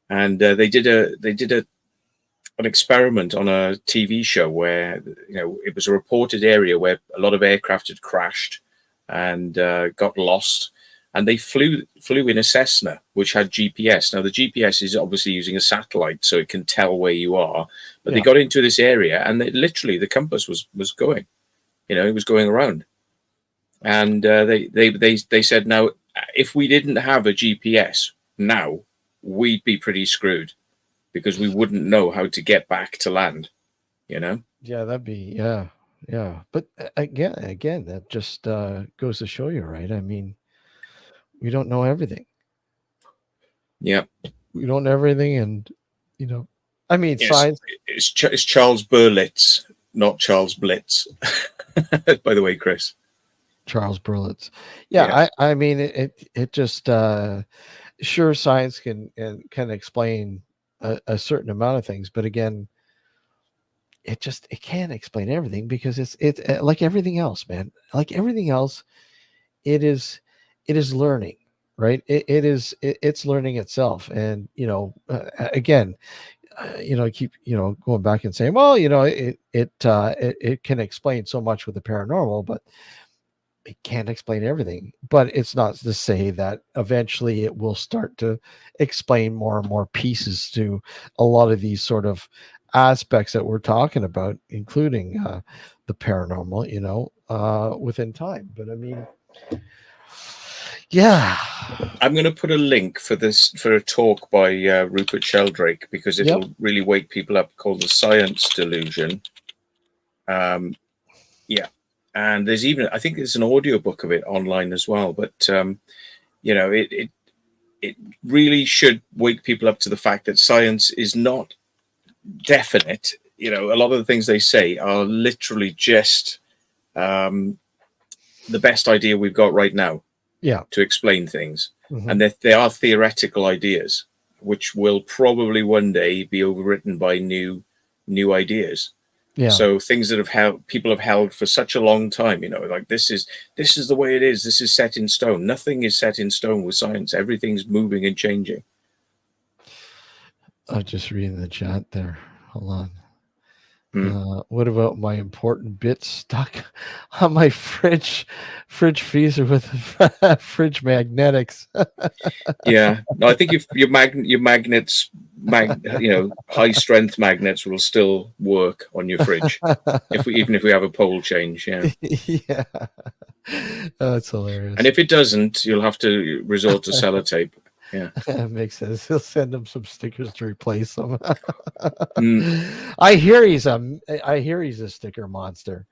Speaker 2: And they did an experiment on a TV show where it was a reported area where a lot of aircraft had crashed and got lost, and they flew in a Cessna which had GPS. Now the GPS is obviously using a satellite, so it can tell where you are. But they
Speaker 1: yeah,
Speaker 2: got into this area, and literally the compass was going. It was going around, and they said, now if we didn't have a GPS now, we'd be pretty screwed because we wouldn't know how to get back to land. You know?
Speaker 1: yeah. That'd be, yeah, yeah. But again, that just goes to show you, right? I mean, we don't know everything.
Speaker 2: Yeah.
Speaker 1: We don't know everything, and you know, I mean,
Speaker 2: Yes.
Speaker 1: science.
Speaker 2: It's Charles Berlitz, not Charles Blitz. By the way, Chris.
Speaker 1: Charles Berlitz. Yeah,
Speaker 2: Yeah.
Speaker 1: I mean, it just sure, science can explain a certain amount of things, but again, it can't explain everything, because it's like everything else, man. Like everything else, it is it is learning, right? It's learning itself, and again, keep going back and saying, well, it can explain so much with the paranormal, but it can't explain everything. But it's not to say that eventually it will start to explain more and more pieces to a lot of these sort of aspects that we're talking about, including the paranormal, within time. But I mean, yeah.
Speaker 2: I'm going to put a link for a talk by Rupert Sheldrake, because
Speaker 1: Yep.
Speaker 2: it'll really wake people up, called The Science Delusion. Yeah. And I think there's an audiobook of it online as well. But, it really should wake people up to the fact that science is not definite. A lot of the things they say are literally just the best idea we've got right now
Speaker 1: Yeah.
Speaker 2: to explain things.
Speaker 1: Hmm.
Speaker 2: And they are theoretical ideas, which will probably one day be overwritten by new ideas.
Speaker 1: Yeah.
Speaker 2: So things that people have held for such a long time, like this is the way it is. This is set in stone. Nothing is set in stone with science. Everything's moving and changing.
Speaker 1: I was just reading the chat there. Hold on.
Speaker 2: Mm.
Speaker 1: What about my important bits stuck on my fridge freezer with fridge magnetics?
Speaker 2: Yeah, no, I think if your magnets, high strength magnets will still work on your fridge if we even if we have a pole change. Yeah,
Speaker 1: Yeah, oh, that's
Speaker 2: and
Speaker 1: hilarious.
Speaker 2: if it doesn't, you'll have to resort to sellotape. Yeah.
Speaker 1: That makes sense. He'll send him some stickers to replace them.
Speaker 2: Mm.
Speaker 1: I hear he's a sticker monster.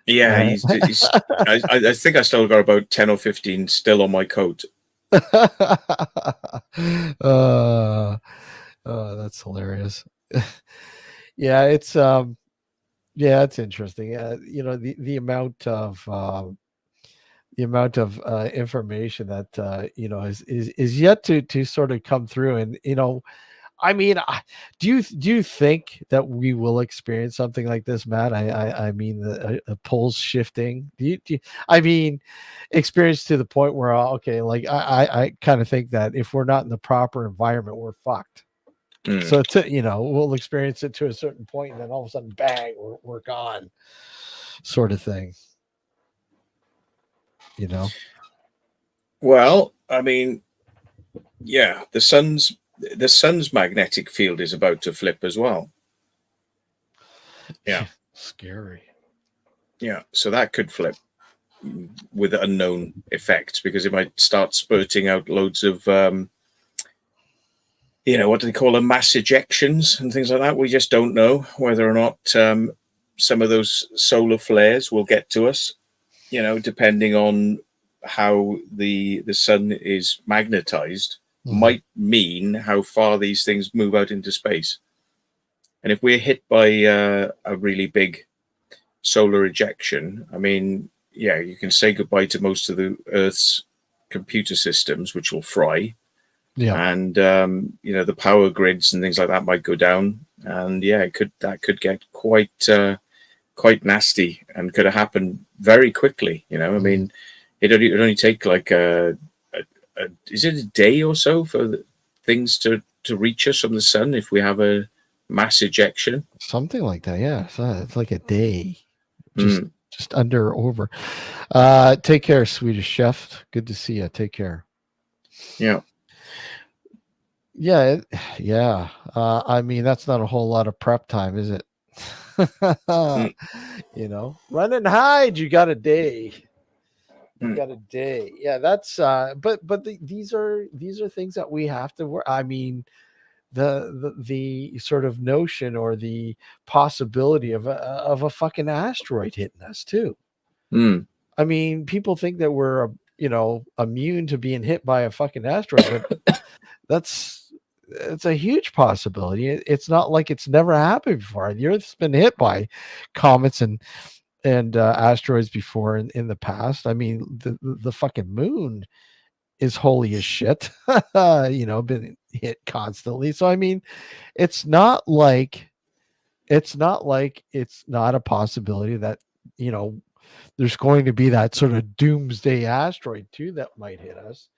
Speaker 2: Yeah,
Speaker 1: Uh,
Speaker 2: he's I think I still got about 10 or 15 still on my coat.
Speaker 1: uh, oh, that's hilarious. Yeah, it's interesting. The amount of information that is yet to sort of come through, and I mean, do you think that we will experience something like this, Matt? I mean, the poles shifting. I mean, experience to the point where okay, like I kind of think that if we're not in the proper environment, we're fucked.
Speaker 2: Mm.
Speaker 1: So we'll experience it to a certain point, and then all of a sudden, bang, we're gone, sort of thing. You know.
Speaker 2: Well, I mean, yeah, the sun's magnetic field is about to flip as well. Yeah,
Speaker 1: Scary.
Speaker 2: yeah. So that could flip with unknown effects because it might start spurting out loads of what do they call them, mass ejections and things like that. We just don't know whether or not some of those solar flares will get to us. Depending on how the sun is magnetized,
Speaker 1: Mhm.
Speaker 2: might mean how far these things move out into space. And if we're hit by a really big solar ejection, I mean, yeah, you can say goodbye to most of the Earth's computer systems, which will fry,
Speaker 1: Yeah.
Speaker 2: and the power grids and things like that might go down, and yeah, that could get quite nasty and could have happened very quickly. I
Speaker 1: Mhm.
Speaker 2: mean, it only take like is it a day or so for things to reach us from the sun if we have a mass ejection?
Speaker 1: Something like that. Yeah. So it's like a day, just
Speaker 2: Mm.
Speaker 1: just under or over. Take care, Swedish chef. Good to see you. Take care.
Speaker 2: Yeah.
Speaker 1: Yeah, yeah. I mean, that's not a whole lot of prep time, is it?
Speaker 2: Mm.
Speaker 1: Run and hide. You got a day. You
Speaker 2: Mm.
Speaker 1: got a day. Yeah, that's. But these are things that we have to work. I mean, the sort of notion or the possibility of a fucking asteroid hitting us too.
Speaker 2: Mm.
Speaker 1: I mean, people think that we're immune to being hit by a fucking asteroid, but that's it's a huge possibility. It's not like it's never happened before. The Earth's been hit by comets and asteroids before in the past. I mean, the fucking moon is holy as shit. Been hit constantly. So I mean, it's not like it's not a possibility that you know there's going to be that sort of doomsday asteroid too that might hit us,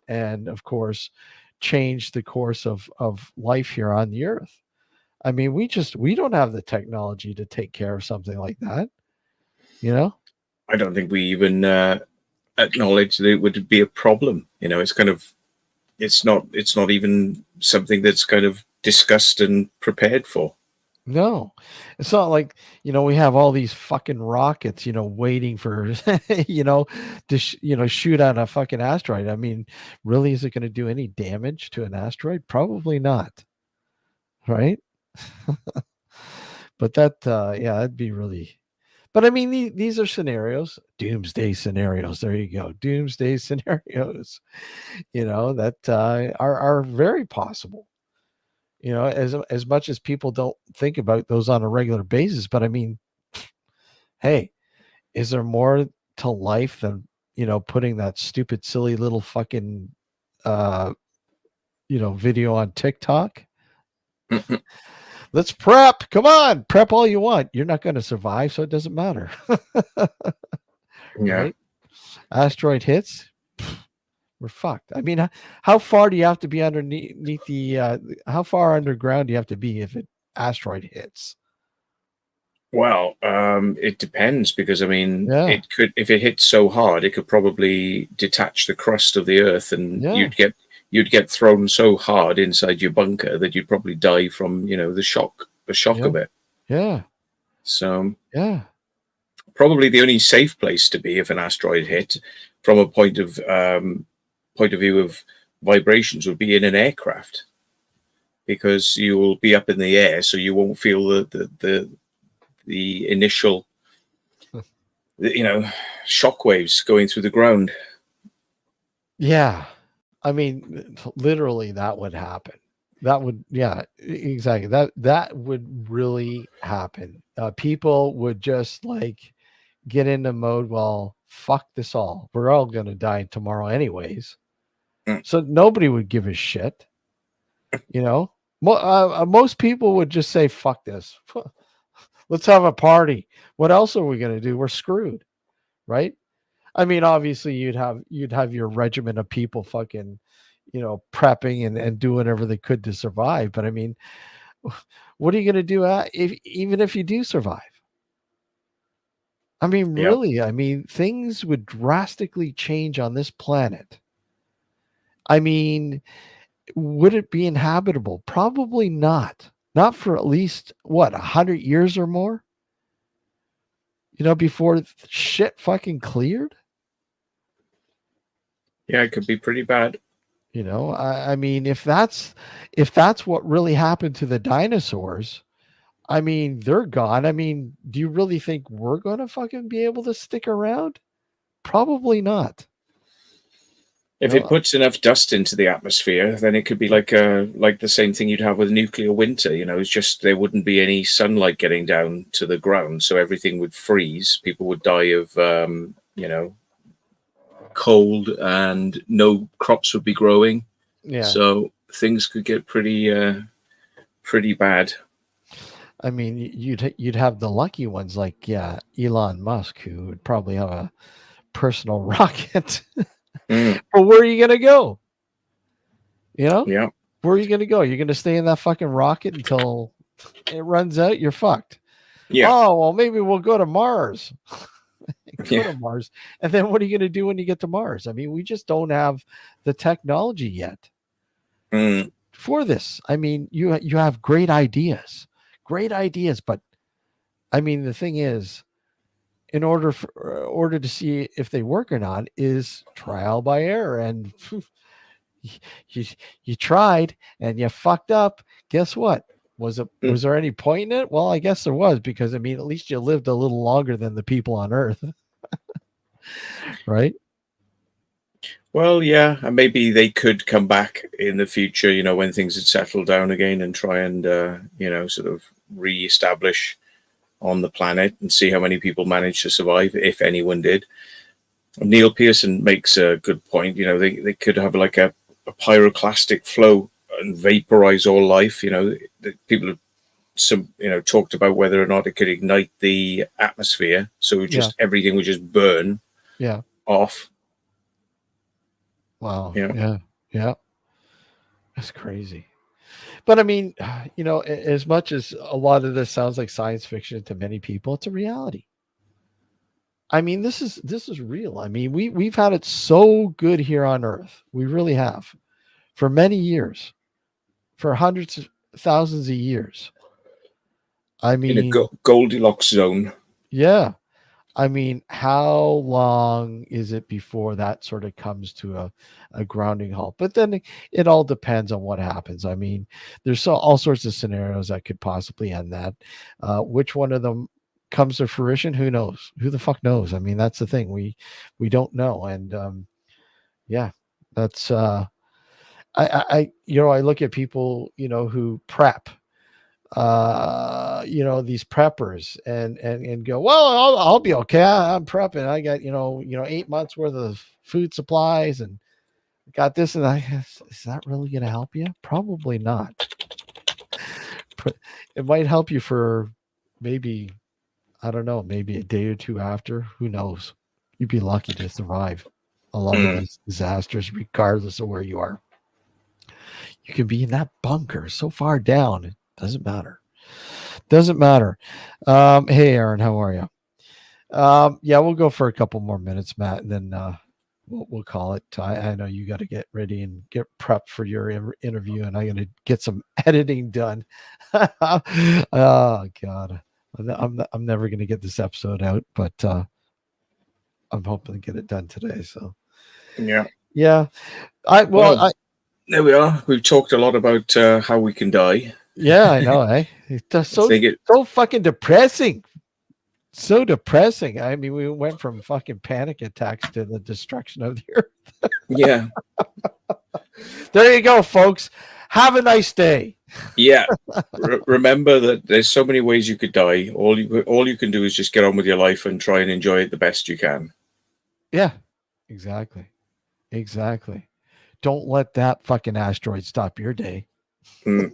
Speaker 1: and of course change the course of life here on the earth. I mean, we don't have the technology to take care of something like that, you know.
Speaker 2: I don't think we even acknowledge that it would be a problem. It's kind of it's not even something that's kind of discussed and prepared for.
Speaker 1: No, it's not like we have all these fucking rockets waiting for you know to shoot at a fucking asteroid. I mean, really, is it going to do any damage to an asteroid? Probably not, right? But yeah, that'd be really. But I mean, these are scenarios, doomsday scenarios. There you go, doomsday scenarios. That are very possible. As much as people don't think about those on a regular basis. But I mean, hey, is there more to life than putting that stupid, silly little fucking uh, video on TikTok? Let's prep. Come on, prep all you want. You're not going to survive, so it doesn't matter,
Speaker 2: Yeah,
Speaker 1: right? Asteroid hits, we're fucked. I mean, how far do you have to be underneath the? How far underground do you have to be if an asteroid hits?
Speaker 2: Well, it depends because I mean,
Speaker 1: Yeah,
Speaker 2: it could if it hits so hard, it could probably detach the crust of the Earth, and
Speaker 1: yeah,
Speaker 2: you'd get thrown so hard inside your bunker that you'd probably die from the shock
Speaker 1: yeah,
Speaker 2: of it.
Speaker 1: yeah,
Speaker 2: So
Speaker 1: yeah,
Speaker 2: probably the only safe place to be if an asteroid hit, from a point of view of vibrations, would be in an aircraft because you will be up in the air, so you won't feel the initial you know shock waves going through the ground.
Speaker 1: yeah. I mean, literally, that would happen. That would, yeah, exactly. That would really happen. People would just like get into mode. Well, fuck this all. We're all gonna die tomorrow, anyways.
Speaker 2: Mm.
Speaker 1: So nobody would give a shit. You know, most people would just say, "Fuck this. Let's have a party. What else are we gonna do? We're screwed." Right? I mean, obviously you'd have your regiment of people fucking, prepping and doing whatever they could to survive. But I mean, what are you going to do if even if you do survive? I mean,
Speaker 2: Yeah,
Speaker 1: really, I mean, things would drastically change on this planet. I mean, would it be inhabitable? Probably not. Not for at least what 100 years or more. Before shit fucking cleared.
Speaker 2: yeah, it could be pretty bad.
Speaker 1: I mean, if that's what really happened to the dinosaurs, I mean, they're gone. I mean, do you really think we're gonna fucking be able to stick around? Probably not. You
Speaker 2: If
Speaker 1: know,
Speaker 2: it puts enough dust into the atmosphere, then it could be like the same thing you'd have with nuclear winter. It's just there wouldn't be any sunlight getting down to the ground, so everything would freeze. People would die of cold, and no crops would be growing.
Speaker 1: yeah.
Speaker 2: So things could get pretty bad.
Speaker 1: I mean, you'd have the lucky ones like Elon Musk, who would probably have a personal rocket.
Speaker 2: Mm,
Speaker 1: But where are you gonna go? You know,
Speaker 2: yeah,
Speaker 1: where are you gonna go? You're gonna stay in that fucking rocket until it runs out. You're fucked.
Speaker 2: yeah,
Speaker 1: Oh well, maybe we'll go to Mars. Go
Speaker 2: yeah.
Speaker 1: to Mars. And then what are you going to do when you get to Mars? I mean, we just don't have the technology yet
Speaker 2: Mm,
Speaker 1: for this. I mean, you have great ideas, but I mean, the thing is, in order to see if they work or not, is trial by error. And you you tried and you fucked up. Guess what?
Speaker 2: mm.
Speaker 1: Was there any point in it? Well, I guess there was because I mean, at least you lived a little longer than the people on Earth, right?
Speaker 2: Well, yeah, and maybe they could come back in the future, when things had settled down again, and try and sort of re-establish on the planet and see how many people managed to survive, if anyone did. Neil Pearson makes a good point. They could have like a pyroclastic flow and vaporize all life. People have talked about whether or not it could ignite the atmosphere, so
Speaker 1: Yeah,
Speaker 2: just everything would just burn
Speaker 1: yeah.
Speaker 2: off.
Speaker 1: Wow.
Speaker 2: You know,
Speaker 1: Yeah. Yeah. That's crazy. But I mean, as much as a lot of this sounds like science fiction to many people, it's a reality. I mean, this is real. I mean, we've had it so good here on Earth. We really have for many years, for hundreds of thousands of years. I
Speaker 2: in a
Speaker 1: mean,
Speaker 2: Goldilocks zone.
Speaker 1: yeah. I mean, how long is it before that sort of comes to a grounding halt? But then it all depends on what happens. I mean, there's all sorts of scenarios that could possibly end that. Which one of them comes to fruition? Who knows? Who the fuck knows? I mean, that's the thing. We don't know. And yeah, that's I look at people who prep, these preppers and go, well, I'll be okay. I'm prepping. I got, 8 months worth of food supplies and got this. And is that really going to help you? Probably not. But it might help you for maybe, I don't know, maybe a day or two after. Who knows? You'd be lucky to survive a lot of
Speaker 2: Mm.
Speaker 1: these disasters, regardless of where you are. You can be in that bunker so far down. It doesn't matter. Doesn't matter. Hey, Aaron, how are you? Yeah, we'll go for a couple more minutes, Matt, and then we'll call it. I know you got to get ready and get prepped for your interview, and I got to get some editing done. Oh God, I'm never going to get this episode out, but I'm hoping to get it done today. So
Speaker 2: Yeah.
Speaker 1: yeah,
Speaker 2: Well, there we are. We've talked a lot about how we can die.
Speaker 1: yeah, I know. It's just
Speaker 2: I think it.
Speaker 1: so fucking depressing. So depressing. I mean, we went from fucking panic attacks to the destruction of the earth.
Speaker 2: Yeah.
Speaker 1: There you go, folks. Have a nice day.
Speaker 2: Yeah. Remember that there's so many ways you could die. All you can do is just get on with your life and try and enjoy it the best you can.
Speaker 1: Yeah, exactly. Exactly. Don't let that fucking asteroid stop your day.
Speaker 2: Mm.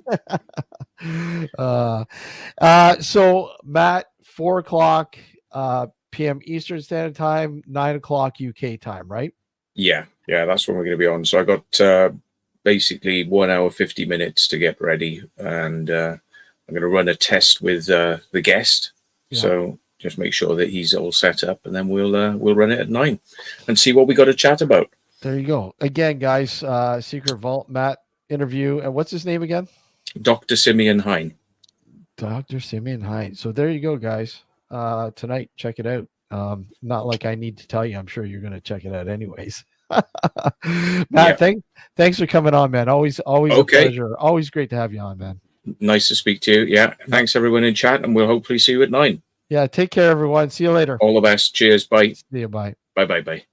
Speaker 1: So Matt, 4:00 p.m. Eastern Standard Time, 9:00 UK time, right?
Speaker 2: Yeah, that's when we're going to be on. So I got basically 1 hour 50 minutes to get ready, and I'm going to run a test with the guest. Yeah. So just make sure that he's all set up, and then we'll run it at 9 and see what we got to chat about.
Speaker 1: There you go. Again, guys, Secret Vault Matt interview, and what's his name again?
Speaker 2: Dr. Simeon Hine.
Speaker 1: Dr. Simeon Hine. So there you go, guys. Tonight, check it out. Not like I need to tell you. I'm sure you're going to check it out anyways. Matt, yeah. Thanks for coming on, man. Always okay. A pleasure. Always great to have you on, man.
Speaker 2: Nice to speak to you. Yeah. Thanks everyone in chat, and we'll hopefully see you at 9.
Speaker 1: Yeah. Take care, everyone. See you later.
Speaker 2: All the best. Cheers. Bye.
Speaker 1: See you. Bye.
Speaker 2: Bye.